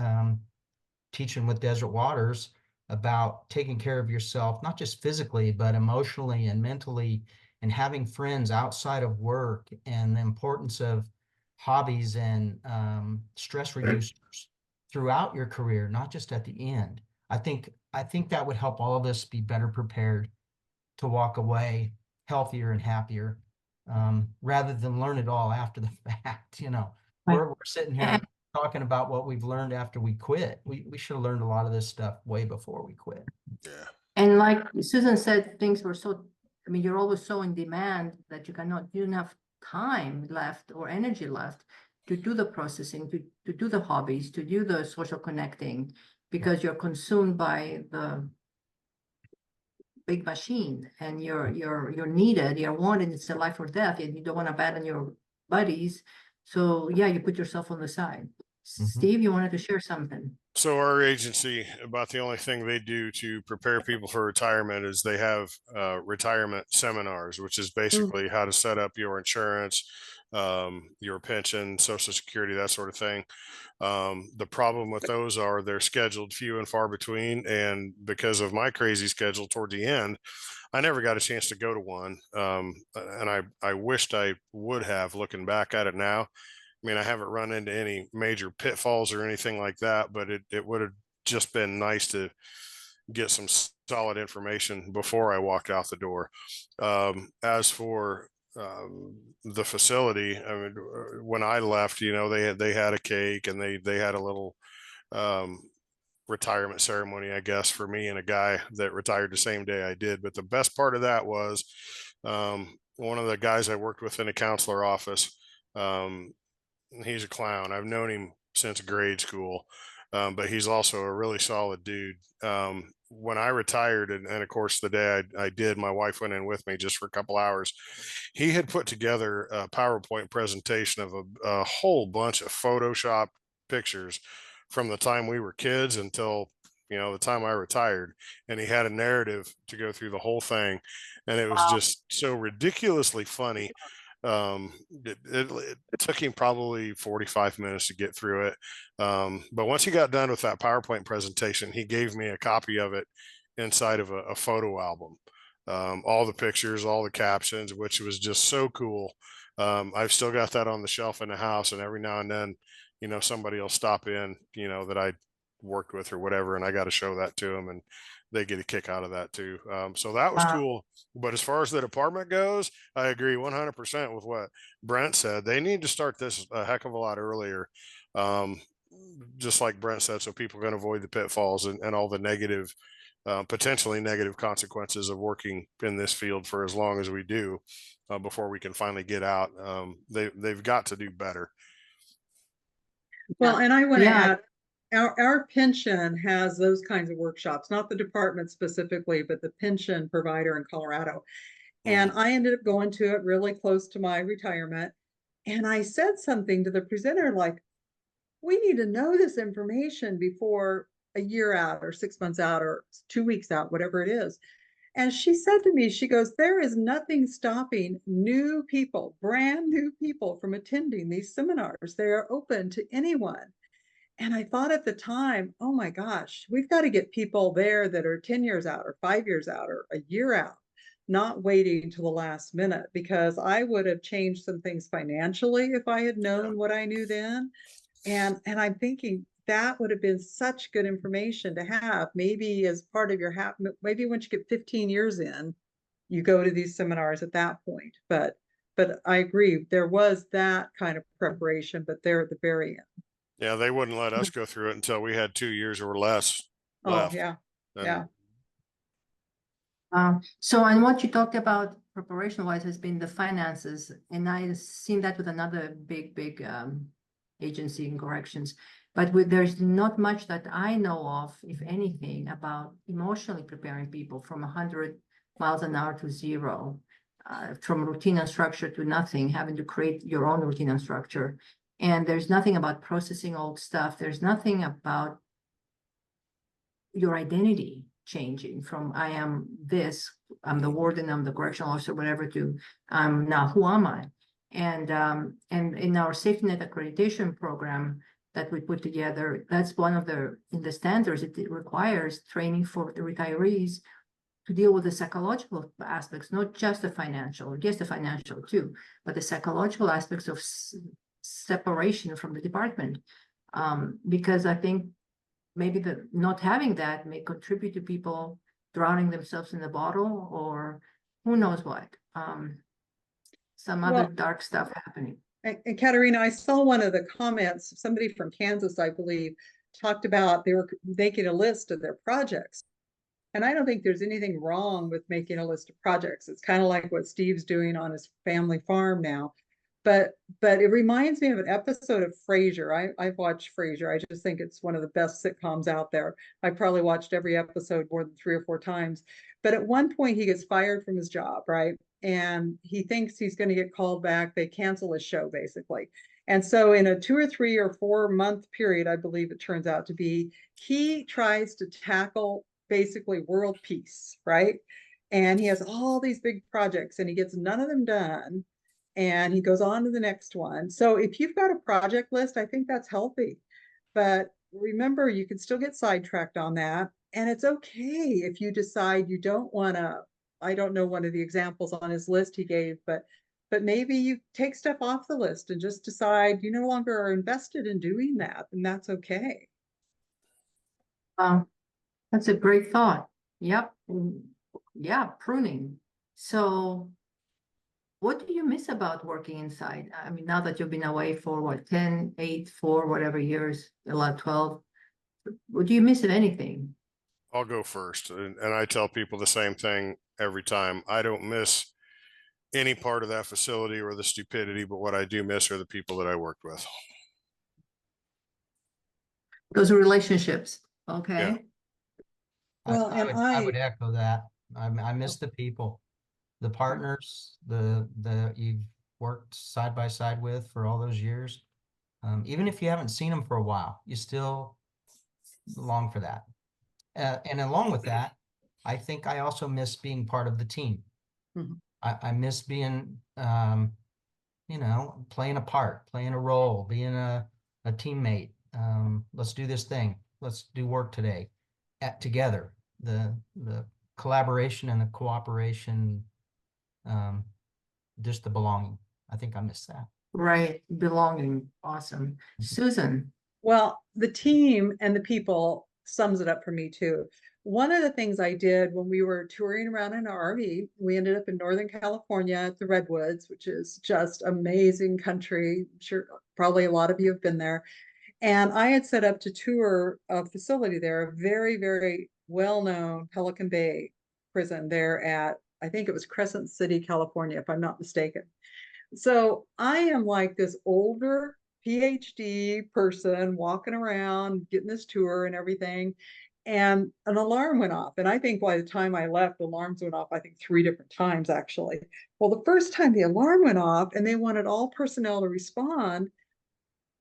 teaching with Desert Waters about taking care of yourself, not just physically, but emotionally and mentally, and having friends outside of work, and the importance of hobbies and stress reducers throughout your career, not just at the end. I think that would help all of us be better prepared to walk away healthier and happier, rather than learn it all after the fact. We're sitting here talking about what we've learned after we quit. We should have learned a lot of this stuff way before we quit. Yeah. And like Susan said, things were so, I mean, you're always so in demand that you don't have time left or energy left to do the processing, to do the hobbies, to do the social connecting, because you're consumed by the big machine, and you're needed, you're wanted, it's a life or death, and you don't want to abandon your buddies. So yeah, you put yourself on the side. Steve, you wanted to share something? So our agency, about the only thing they do to prepare people for retirement is they have retirement seminars, which is basically how to set up your insurance, your pension, Social Security, that sort of thing. The problem with those are they're scheduled few and far between. And because of my crazy schedule toward the end, I never got a chance to go to one. And I wished I would have, looking back at it now. I mean, I haven't run into any major pitfalls or anything like that, but it would have just been nice to get some solid information before I walked out the door. As for the facility, I mean, when I left, they had a cake, and they had a little retirement ceremony, I guess, for me and a guy that retired the same day I did. But the best part of that was one of the guys I worked with in a counselor office. He's a clown. I've known him since grade school, but he's also a really solid dude. When I retired, and of course the day I did, my wife went in with me just for a couple hours. He had put together a PowerPoint presentation of a whole bunch of Photoshop pictures from the time we were kids until the time I retired, and he had a narrative to go through the whole thing, and it was just so ridiculously funny. It took him probably 45 minutes to get through it. But once he got done with that PowerPoint presentation, he gave me a copy of it inside of a photo album. All the pictures, all the captions, which was just so cool. I've still got that on the shelf in the house, and every now and then, somebody will stop in, that I worked with or whatever, and I got to show that to them, and they get a kick out of that too. So that was cool. But as far as the department goes, I agree 100% with what Brent said. They need to start this a heck of a lot earlier. Just like Brent said, so people can avoid the pitfalls and all the negative, potentially negative consequences of working in this field for as long as we do, before we can finally get out. They've got to do better. Well, and I want to Yeah. add, our pension has those kinds of workshops, not the department specifically, but the pension provider in Colorado. And I ended up going to it really close to my retirement. And I said something to the presenter like, we need to know this information before a year out or 6 months out or 2 weeks out, whatever it is. And she said to me, she goes, there is nothing stopping new people, brand new people from attending these seminars. They are open to anyone. And I thought at the time, oh my gosh, we've got to get people there that are 10 years out or 5 years out or a year out, not waiting till the last minute, because I would have changed some things financially if I had known what I knew then. And I'm thinking that would have been such good information to have, maybe as part of your maybe once you get 15 years in, you go to these seminars at that point. But I agree, there was that kind of preparation, but they're at the very end. Yeah, they wouldn't let us go through it until we had 2 years or less Oh, left. yeah. And Yeah. So, and what you talked about preparation wise has been the finances, and I've seen that with another big agency in corrections. But there's not much that I know of, if anything, about emotionally preparing people from 100 miles an hour to zero, from routine and structure to nothing, having to create your own routine and structure. And there's nothing about processing old stuff. There's nothing about your identity changing from I am this, I'm the warden, I'm the correctional officer, whatever, to now who am I? And in our safety net accreditation program that we put together, that's one of in the standards, it requires training for the retirees to deal with the psychological aspects, not just the financial, yes, the financial too, but the psychological aspects of separation from the department. Because I think maybe the not having that may contribute to people drowning themselves in the bottle, or who knows what, some other dark stuff happening. And Katerina, I saw one of the comments, somebody from Kansas, I believe, talked about they were making a list of their projects. And I don't think there's anything wrong with making a list of projects. It's kind of like what Steve's doing on his family farm now. But it reminds me of an episode of Frasier. I've watched Frasier. I just think it's one of the best sitcoms out there. I probably watched every episode more than 3 or 4 times. But at one point he gets fired from his job, right? And he thinks he's going to get called back. They cancel his show basically. And so in a 2 or 3 or 4 month period, I believe it turns out to be, he tries to tackle basically world peace, right? And he has all these big projects and he gets none of them done. And he goes on to the next one. So if you've got a project list, I think that's healthy. But remember, you can still get sidetracked on that. And it's okay if you decide you don't want to, I don't know one of the examples on his list he gave, but maybe you take stuff off the list and just decide you no longer are invested in doing that, and that's okay. That's a great thought. Yep. Yeah, pruning. So what do you miss about working inside? I mean, now that you've been away for what, 10, 8, 4, whatever years, 11, 12, what do you miss, if anything? I'll go first. And I tell people the same thing every time. I don't miss any part of that facility or the stupidity, but what I do miss are the people that I worked with. Those are relationships. Okay. Well, and I would echo that. I miss the people, the partners, the you've worked side by side with for all those years. Even if you haven't seen them for a while, you still long for that. And along with that, I think I also miss being part of the team. Mhm. I miss being, playing a part, playing a role, being a teammate. Let's do this thing. Let's do work today together. The collaboration and the cooperation, just the belonging. I think I miss that. Right. Belonging. Awesome. Susan. well, the team and the people sums it up for me too. One of the things I did when we were touring around in our RV, we ended up in Northern California at the Redwoods, which is just amazing country. I'm sure probably a lot of you have been there. And I had set up to tour a facility there, a very, very well-known Pelican Bay prison there at, I think it was Crescent City, California, if I'm not mistaken. So I am like this older PhD person walking around, getting this tour and everything. And an alarm went off. And I think by the time I left, alarms went off, I think 3 different times actually. Well, the first time the alarm went off and they wanted all personnel to respond,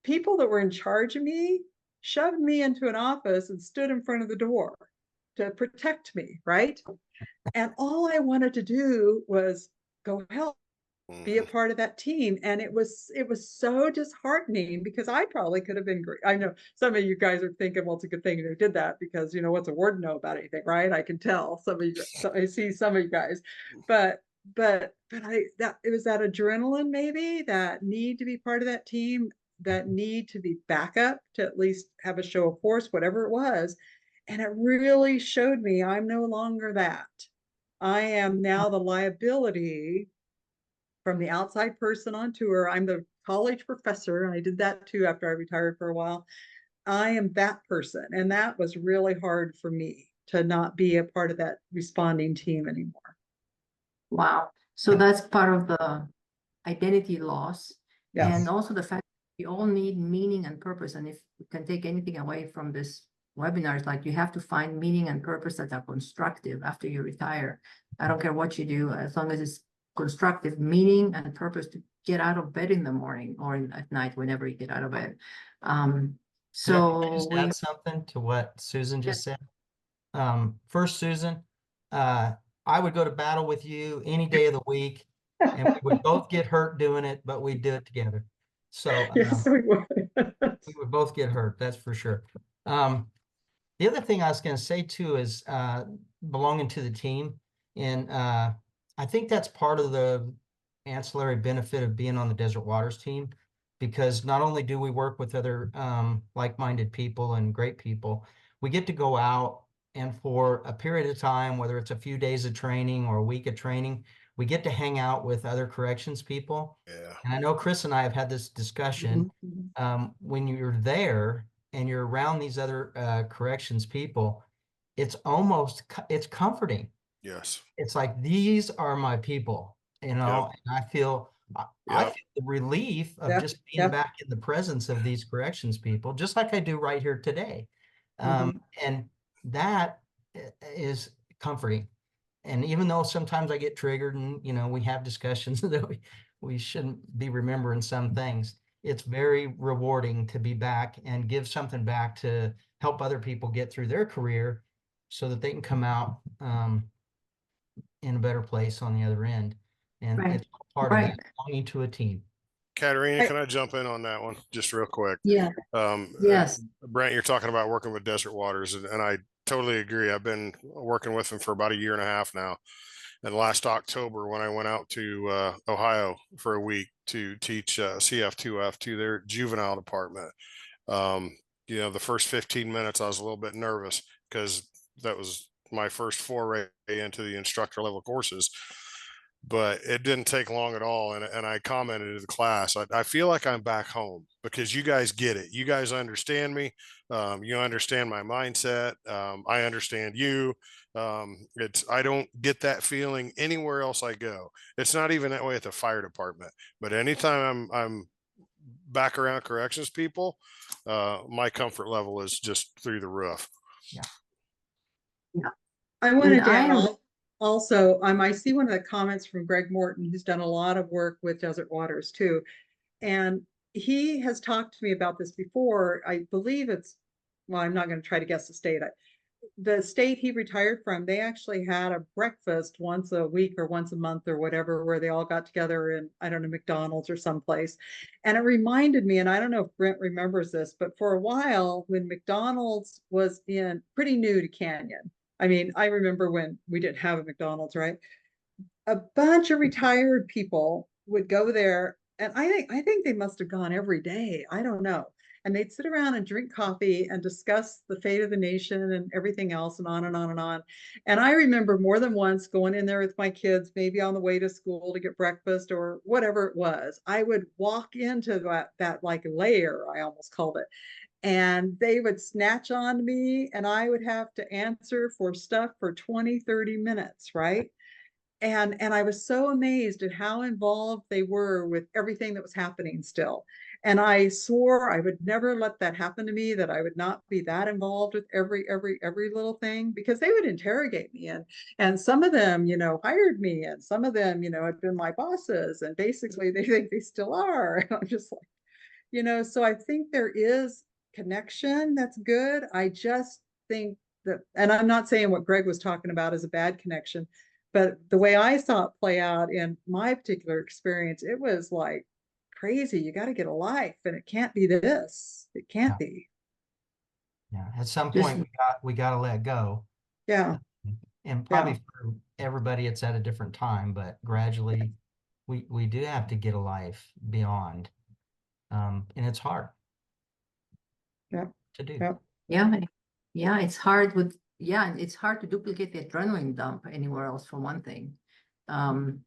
people that were in charge of me shoved me into an office and stood in front of the door to protect me, right? And all I wanted to do was go help, be a Mhm. part of that team. And it was so disheartening because I probably could have been great. I know some of you guys are thinking, well, it's a good thing you did that because what's a warden know about anything, right? I can tell some of you, I see some of you guys, but it was that adrenaline, maybe that need to be part of that team, that need to be backup, to at least have a show of force, whatever it was. And it really showed me I'm no longer that. I am now the liability from the outside person on tour. I'm the college professor, and I did that too after I retired for a while. I am that person. And that was really hard for me to not be a part of that responding team anymore. Wow. So that's part of the identity loss. Yes. And also the fact we all need meaning and purpose. And if we can take anything away from this webinar, it's like you have to find meaning and purpose that are constructive after you retire. I don't care what you do, as long as it's constructive meaning and purpose to get out of bed in the morning or at night, whenever you get out of bed. Can I So just we add something to what Susan just said? First, Susan, I would go to battle with you any day of the week, and we would both get hurt doing it, but we'd do it together. So Yes, we would. we would both get hurt, that's for sure. The other thing I was going to say too is belonging to the team. And I think that's part of the ancillary benefit of being on the Desert Waters team, because not only do we work with other like-minded people and great people, we get to go out and for a period of time, whether it's a few days of training or a week of training, we get to hang out with other corrections people. Yeah. And I know Chris and I have had this discussion. When you're there and you're around these other corrections people, it's comforting. Yes. It's like, these are my people, and I feel I Yep. feel the relief of Yep, just being yep. back in the presence of these corrections people, just like I do right here today. And that is comforting. And even though sometimes I get triggered and, we have discussions that we shouldn't be remembering some things, it's very rewarding to be back and give something back to help other people get through their career so that they can come out in a better place on the other end. And Right. it's part of Right. that, belonging to a team. Katerina, I- can I jump in on that one just real quick? Yeah. Yes. Brent, you're talking about working with Desert Waters, and I totally agree. I've been working with them for about a year and a half now. And last October, when I went out to Ohio for a week to teach CF2F to their juvenile department, the first 15 minutes, I was a little bit nervous because that was my first foray into the instructor level courses. But it didn't take long at all. And I commented to the class, I feel like I'm back home because you guys get it. You guys understand me. You understand my mindset. I understand you. I don't get that feeling anywhere else I go. It's not even that way at the fire department, but anytime I'm back around corrections people, my comfort level is just through the roof. I wanted to I add am- also, I see one of the comments from Greg Morton, who's done a lot of work with Desert Waters too. And he has talked to me about this before. I believe well, I'm not going to try to guess the state. The state he retired from, they actually had a breakfast once a week or once a month or whatever, where they all got together in, I don't know, McDonald's or someplace. And it reminded me, and I don't know if Brent remembers this, but for a while when McDonald's was pretty new to Canyon. I mean, I remember when we didn't have a McDonald's, right? A bunch of retired people would go there, and I think they must have gone every day. I don't know. And they'd sit around and drink coffee and discuss the fate of the nation and everything else, and on and on and on. And I remember more than once going in there with my kids, maybe on the way to school to get breakfast or whatever it was. I would walk into that like lair, I almost called it, and they would snatch on me, and I would have to answer for stuff for 20, 30 minutes, right? And I was so amazed at how involved they were with everything that was happening still. And I swore I would never let that happen to me, that I would not be that involved with every little thing, because they would interrogate me. And some of them, hired me, and some of them, had been my bosses, and basically they think they still are. And I'm just like, so I think there is connection that's good. I just think and I'm not saying what Greg was talking about is a bad connection, but the way I saw it play out in my particular experience, it was like crazy. You got to get a life, and it can't be this. It can't Yeah. be. Yeah, at some Just- point we got to let go. Yeah. And probably for everybody it's at a different time, but gradually we do have to get a life beyond. And it's hard. Yeah. To do. Yeah. Yeah, yeah, it's hard it's hard to duplicate the adrenaline dump anywhere else for one thing. And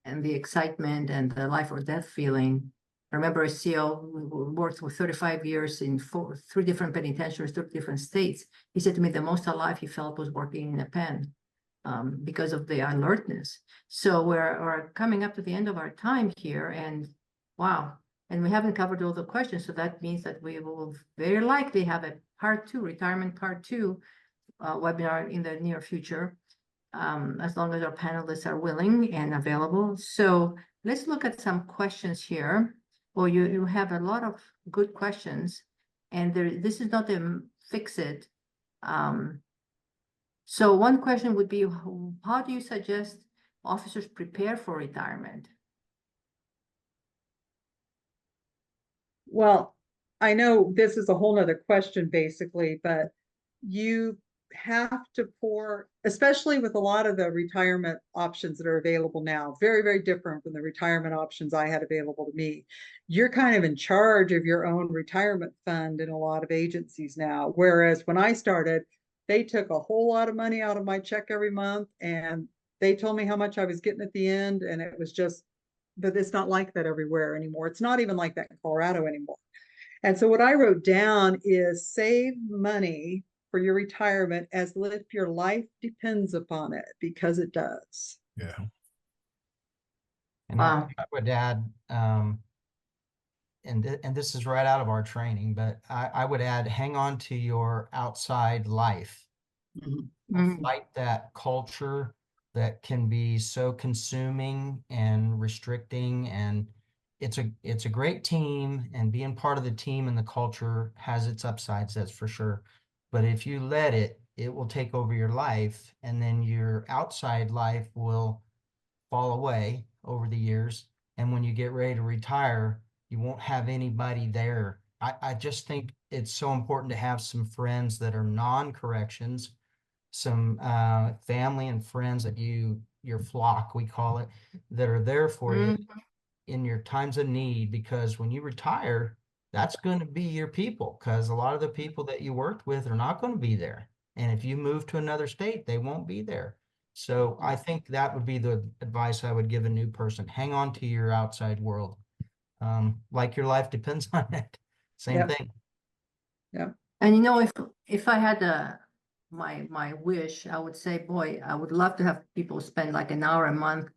the excitement and the life or death feeling. I remember a CO who worked for 35 years in three different penitentiaries, 3 different states. He said to me the most alive he felt was working in a pen, because of the alertness. So we're coming up to the end of our time here, and wow. And we haven't covered all the questions, so that means that we will very likely have a part 2, retirement part 2 webinar in the near future, as long as our panelists are willing and available. So let's look at some questions here. Well, you have a lot of good questions, and this is not a fix it. So one question would be, how do you suggest officers prepare for retirement? Well, I know this is a whole nother question basically, but you have to especially with a lot of the retirement options that are available now, very, very different from the retirement options I had available to me. You're kind of in charge of your own retirement fund in a lot of agencies now. Whereas when I started, they took a whole lot of money out of my check every month, and they told me how much I was getting at the end. And it was just, but it's not like that everywhere anymore. It's not even like that in Colorado anymore. And so what I wrote down is save money for your retirement as if your life depends upon it, because it does. Yeah. And I would add, and this is right out of our training, but I would add, hang on to your outside life. Fight that culture that can be so consuming and restricting, and it's a great team, and being part of the team and the culture has its upsides, that's for sure. But if you let it will take over your life, and then your outside life will fall away over the years. And when you get ready to retire, you won't have anybody there. I just think it's so important to have some friends that are non-corrections, some family and friends that your flock, we call it, that are there for you in your times of need. Because when you retire, that's going to be your people, because a lot of the people that you worked with are not going to be there. And if you move to another state, they won't be there. So I think that would be the advice I would give a new person. Hang on to your outside world. Like your life depends on it. Same thing. Yeah. And you know, if I had my wish, I would say, boy, I would love to have people spend like an hour a month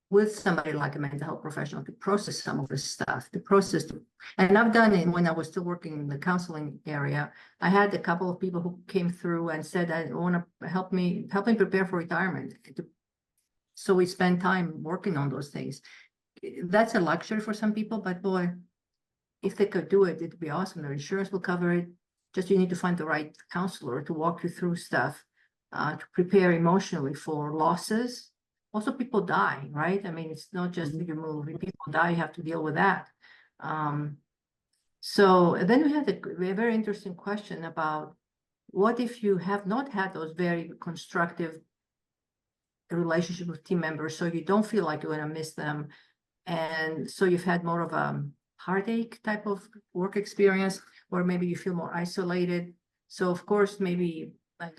with somebody like a mental health professional to process some of this stuff, and I've done it when I was still working in the counseling area. I had a couple of people who came through and said, I want to help me prepare for retirement. So we spend time working on those things. That's a luxury for some people, but boy, if they could do it, it'd be awesome. Their insurance will cover it. Just you need to find the right counselor to walk you through stuff, to prepare emotionally for losses. Also, people die, right? I mean, it's not just you move. If people die, you have to deal with that. So then we had a very interesting question about what if you have not had those very constructive relationships with team members, so you don't feel like you're going to miss them, and so you've had more of a heartache type of work experience, or maybe you feel more isolated. So of course, maybe of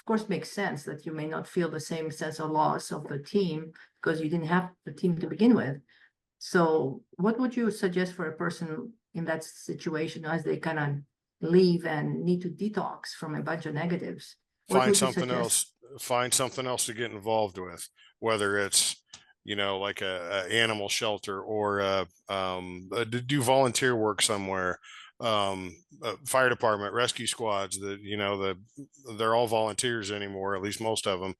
course makes sense that you may not feel the same sense of loss of the team because you didn't have the team to begin with. So what would you suggest for a person in that situation as they kind of leave and need to detox from a bunch of negatives? Find something else to get involved with, whether it's like a animal shelter, or do volunteer work somewhere, fire department, rescue squads, they're all volunteers anymore, at least most of them.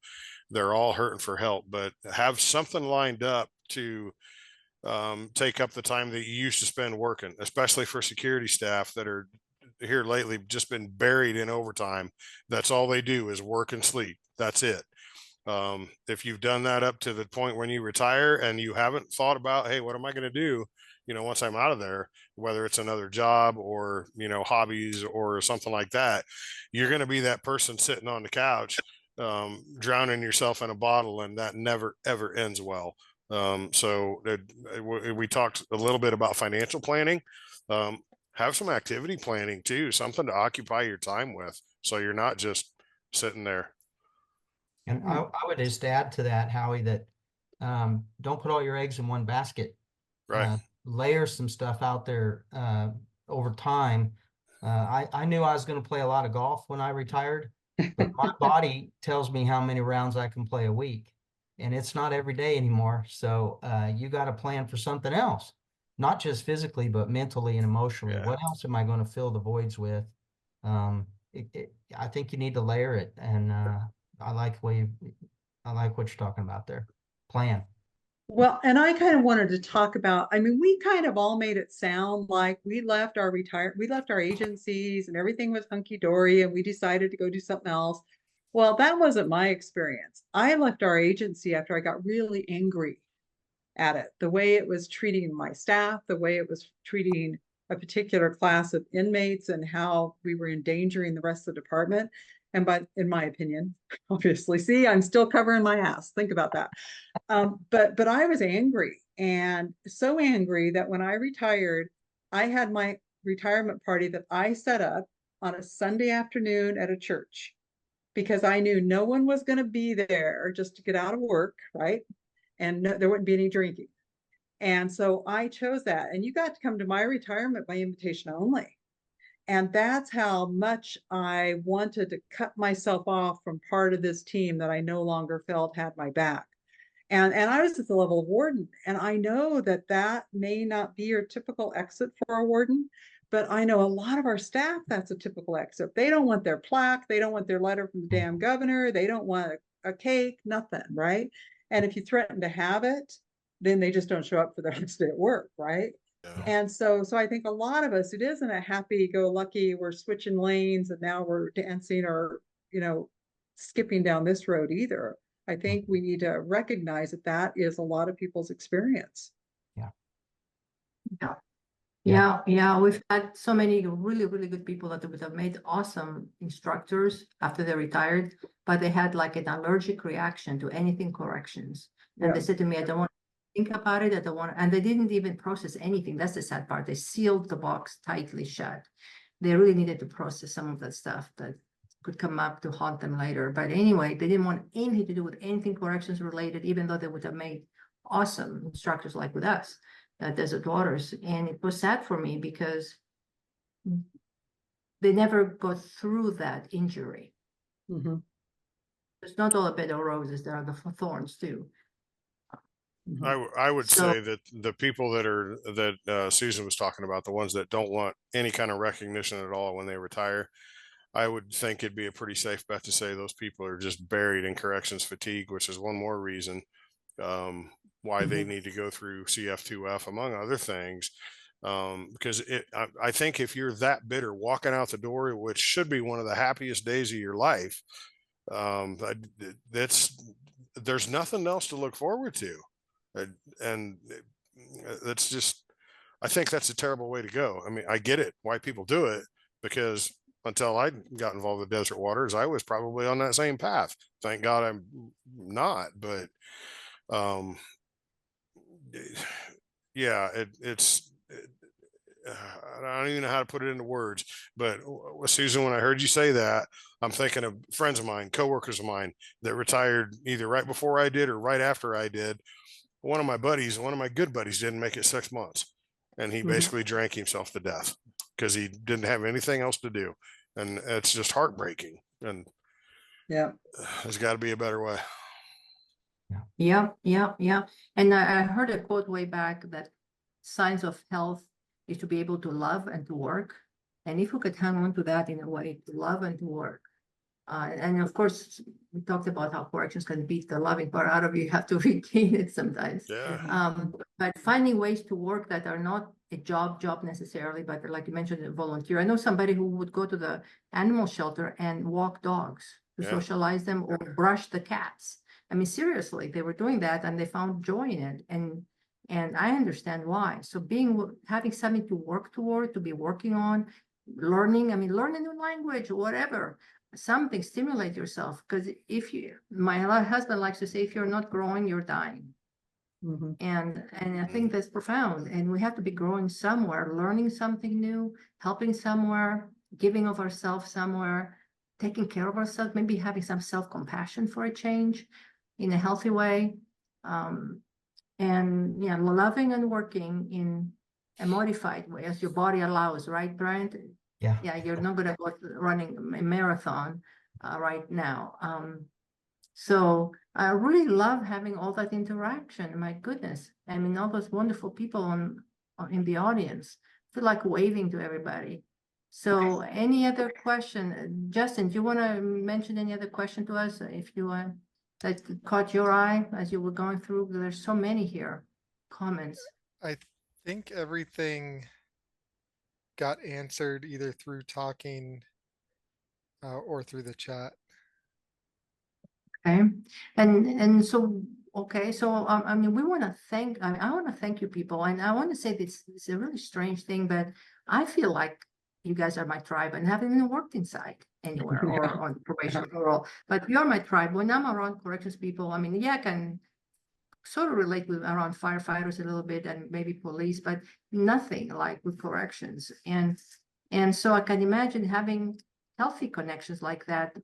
They're all hurting for help, but have something lined up to take up the time that you used to spend working, especially for security staff that are here lately just been buried in overtime. That's all they do is work and sleep. That's it. If you've done that up to the point when you retire and you haven't thought about, hey, what am I going to do, once I'm out of there, whether it's another job or, hobbies or something like that, you're going to be that person sitting on the couch, drowning yourself in a bottle, and that never, ever ends well. So we talked a little bit about financial planning. Have some activity planning too, something to occupy your time with. So you're not just sitting there. And I would just add to that, Howie, that don't put all your eggs in one basket. Right. Layer some stuff out there over time. I knew I was going to play a lot of golf when I retired, but my body tells me how many rounds I can play a week, and it's not every day anymore. So you got to plan for something else, not just physically, but mentally and emotionally. Yeah. What else am I going to fill the voids with? I think you need to layer it, and I like what you're talking about there. Plan. Well, and I kind of wanted to talk about, I mean, we kind of all made it sound like we left our agencies and everything was hunky-dory and we decided to go do something else. Well, that wasn't my experience. I left our agency after I got really angry at it, the way it was treating my staff, the way it was treating a particular class of inmates, and how we were endangering the rest of the department. And in my opinion, obviously, see, I'm still covering my ass. Think about that. But I was angry, and so angry that when I retired, I had my retirement party that I set up on a Sunday afternoon at a church, because I knew no one was going to be there just to get out of work, right? And there wouldn't be any drinking. And so I chose that. And you got to come to my retirement by invitation only. And that's how much I wanted to cut myself off from part of this team that I no longer felt had my back. And I was at the level of warden. And I know that that may not be your typical exit for a warden, but I know a lot of our staff, that's a typical exit. They don't want their plaque. They don't want their letter from the damn governor. They don't want a cake, nothing, right? And if you threaten to have it, then they just don't show up for the next day at work, right? Yeah. And so I think a lot of us, it isn't a happy-go-lucky, we're switching lanes and now we're dancing or, skipping down this road either. I think we need to recognize that that is a lot of people's experience. Yeah. We've had so many really, really good people that would have made awesome instructors after they retired, but they had like an allergic reaction to anything corrections. And they said to me, I don't want to think about it. I don't want to, and they didn't even process anything. That's the sad part. They sealed the box tightly shut. They really needed to process some of that stuff that could come up to haunt them later. But anyway, they didn't want anything to do with anything corrections related, even though they would have made awesome instructors like with us at Desert Waters. And it was sad for me because they never got through that injury. Mm-hmm. It's not all a bed of roses. There are the thorns too. I would So- say that the people that Susan was talking about, the ones that don't want any kind of recognition at all when they retire, I would think it'd be a pretty safe bet to say those people are just buried in corrections fatigue, which is one more reason why they need to go through CF2F, among other things. Because I think if you're that bitter walking out the door, which should be one of the happiest days of your life, there's nothing else to look forward to. And that's just, I think that's a terrible way to go. I mean, I get it why people do it, because until I got involved with Desert Waters, I was probably on that same path. Thank God I'm not, but yeah, I don't even know how to put it into words, but Susan, when I heard you say that, I'm thinking of friends of mine, coworkers of mine that retired either right before I did or right after I did. One of my good buddies didn't make it 6 months, and he basically drank himself to death because he didn't have anything else to do. And it's just heartbreaking. And there's got to be a better way. Yeah. And I heard a quote way back that signs of health is to be able to love and to work. And if we could hang on to that in a way, to love and to work, And of course, we talked about how corrections can beat the loving part out of you. You have to regain it sometimes. Yeah. But finding ways to work that are not a job necessarily, but like you mentioned, a volunteer. I know somebody who would go to the animal shelter and walk dogs to Yeah. socialize them or brush the cats. I mean, seriously, they were doing that and they found joy in it. And I understand why. So having something to work toward, to be working on, learning, I mean, learn a new language, whatever, something, stimulate yourself. Because my husband likes to say, if you're not growing, you're dying. Mhm. And I think that's profound. And we have to be growing somewhere, learning something new, helping somewhere, giving of ourselves somewhere, taking care of ourselves, maybe having some self-compassion for a change in a healthy way. And yeah, loving and working in a modified way as your body allows, right, Bryant? Yeah. Yeah, you're not gonna go running a marathon right now. So I really love having all that interaction. My goodness, I mean, all those wonderful people in the audience. I feel like waving to everybody. So any other question? Justin, do you want to mention any other question to us if you want? That caught your eye as you were going through? There's so many here, comments. I think everything got answered either through talking or through the chat. Okay, and so, okay, so I mean, we want to thank, I want to thank you people, and I want to say this is a really strange thing, but I feel like you guys are my tribe and haven't even worked inside anywhere or Yeah. on probation or parole, but you're my tribe. When I'm around corrections people, I mean, yeah, I can sort of relate with around firefighters a little bit and maybe police, but nothing like with corrections. And so I can imagine having healthy connections like that,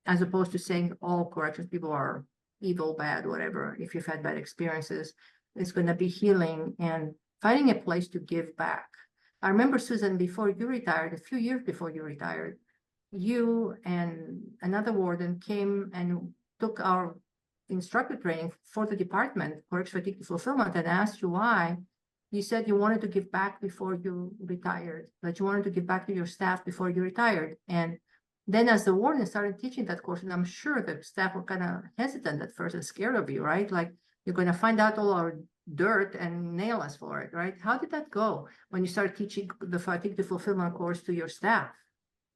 as opposed to saying all corrections people are evil, bad, whatever. If you've had bad experiences, it's going to be healing and finding a place to give back. I remember, Susan, before you retired, a few years before you retired, you and another warden came and took our instructor training for the department, correction fatigue fulfillment, and asked you why. You said you wanted to give back before you retired, that you wanted to give back to your staff before you retired. And then as the warden started teaching that course, and I'm sure the staff were kind of hesitant at first and scared of you, right? Like, you're going to find out all our dirt and nail us for it, right? How did that go when you started teaching the fatigue to fulfillment course to your staff?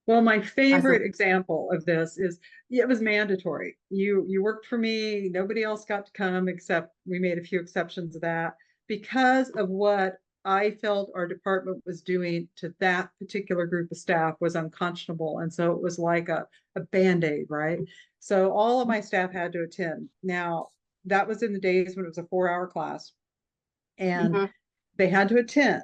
Well, my favorite example of this is, it was mandatory. You worked for me. Nobody else got to come, except we made a few exceptions of that because of what I felt our department was doing to that particular group of staff was unconscionable. And so it was like a Band-Aid, right? So all of my staff had to attend. Now, that was in the days when it was a 4-hour class and they had to attend.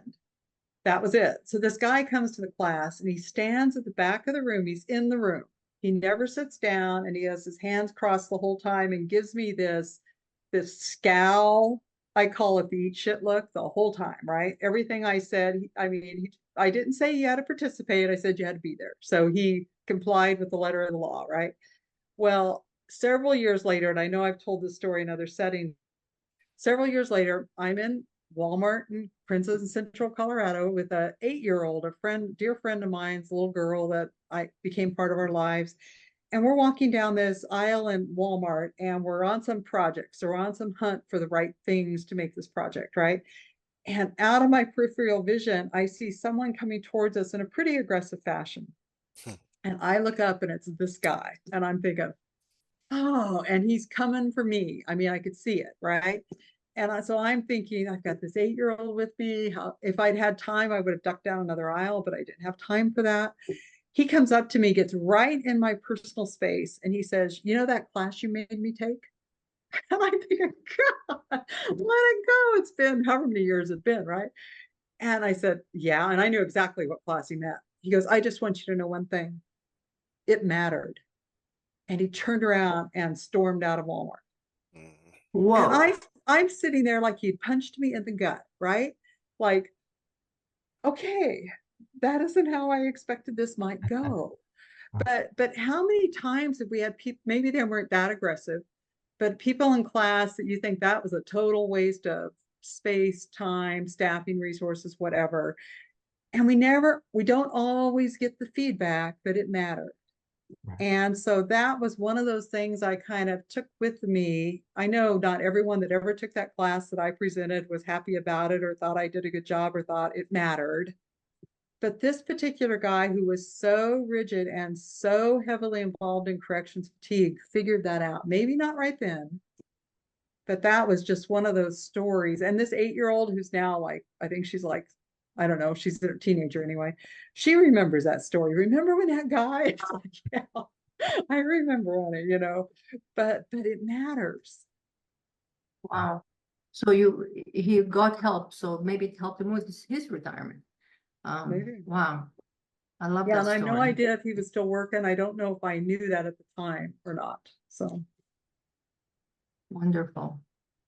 That was it. So this guy comes to the class and he stands at the back of the room. He's in the room. He never sits down and he has his hands crossed the whole time and gives me this scowl. I call it the eat shit look the whole time, right? Everything I said, I didn't say you had to participate. I said you had to be there. So he complied with the letter of the law, right? Well, several years later, and I know I've told this story in other settings, several years later, I'm in Walmart in Princess in Central Colorado with a 8-year-old, dear friend of mine's little girl that I became part of our lives. And we're walking down this aisle in Walmart and we're on some projects or on some hunt for the right things to make this project, right? And out of my peripheral vision, I see someone coming towards us in a pretty aggressive fashion. And I look up and it's this guy and I'm thinking, oh, and he's coming for me. I mean, I could see it, right? And so I'm thinking, I've got this 8-year-old with me. If I'd had time, I would have ducked down another aisle, but I didn't have time for that. He comes up to me, gets right in my personal space, and he says, you know that class you made me take? And I'm thinking, God, let it go. It's been however many years it's been, right? And I said, yeah. And I knew exactly what class he meant. He goes, I just want you to know one thing. It mattered. And he turned around and stormed out of Walmart. Whoa. And I'm sitting there like he'd punched me in the gut, right? Like, okay, that isn't how I expected this might go. But how many times have we had people, maybe they weren't that aggressive, but people in class that you think that was a total waste of space, time, staffing, resources, whatever. And we don't always get the feedback that it mattered. Right. And so that was one of those things I kind of took with me. I know not everyone that ever took that class that I presented was happy about it or thought I did a good job or thought it mattered. But this particular guy who was so rigid and so heavily involved in corrections fatigue figured that out. Maybe not right then, but that was just one of those stories. And this 8-year-old who's now like, I think she's like, I don't know, she's a teenager anyway. She remembers that story. Remember when that guy? It's like, yeah, I remember on it, but it matters. Wow. So he got help, so maybe it helped him with his retirement. Maybe. Wow. I love Yeah, that and I have no story. idea if he was still working. I don't know if I knew that at the time or not. So Wonderful.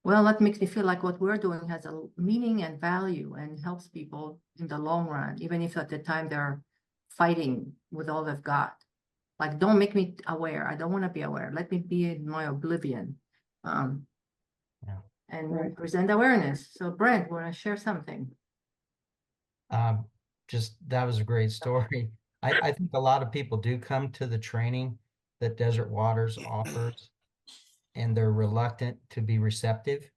Well, that makes me feel like what we're doing has a meaning and value and helps people in the long run, even if at the time they're fighting with all they've got. Like, don't make me aware. I don't want to be aware. Let me be in my oblivion. Yeah. And Right. present awareness. So Brent, want to share something? Just that was a great story. I think a lot of people do come to the training that Desert Waters offers, and they're reluctant to be receptive.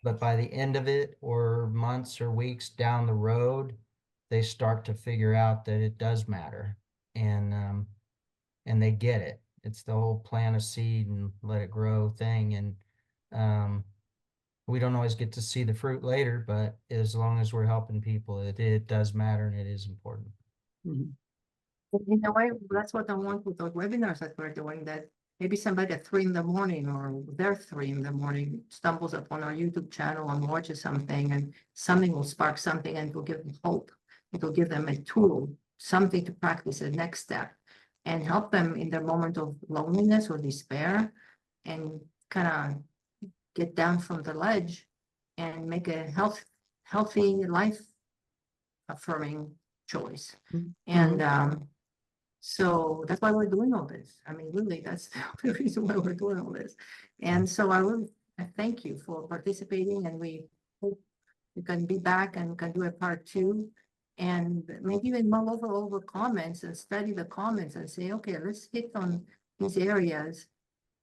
But by the end of it, or months or weeks down the road, they start to figure out that it does matter, and they get it. It's the whole plant a seed and let it grow thing, and we don't always get to see the fruit later, but as long as we're helping people, it does matter and it is important. mhm. In a way, that's what I want with those webinars that we're doing, that maybe somebody at 3 a.m. or they're 3 a.m. stumbles upon our YouTube channel and watches something, and something will spark something and it will give them hope. It will give them a tool, something to practice, a next step, and help them in their moment of loneliness or despair, and kind of get down from the ledge and make a healthy life affirming choice. Mhm. And so that's why we're doing all this. I mean, really, that's the reason why we're doing all this. And so I thank you for participating, and we hope we can be back and can do a part 2, and maybe even mull over comments and study the comments and say, okay, let's hit on these areas.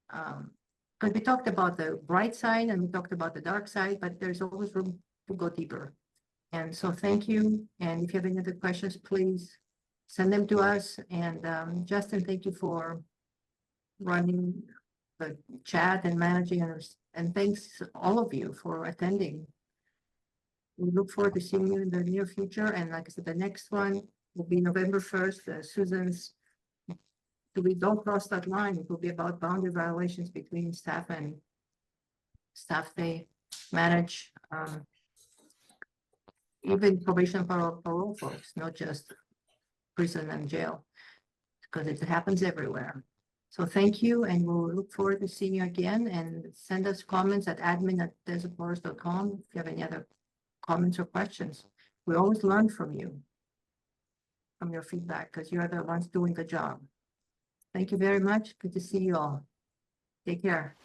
Because we talked about the bright side and we talked about the dark side, but there's always room to go deeper. And so thank you. And if you have any other questions, please send them to us. And Justin, thank you for running the chat and managing, and thanks all of you for attending. We look forward to seeing you in the near future. And like I said, the next one will be November 1st. Susan's, we don't cross that line. It will be about boundary violations between staff and staff they manage. Even probation parole folks, not just prison and jail, because it happens everywhere. So thank you, and we'll look forward to seeing you again, and send us comments at admin@desertwaters.com if you have any other comments or questions. We always learn from you, from your feedback, because you're the ones doing the job. Thank you very much. Good to see you all. Take care.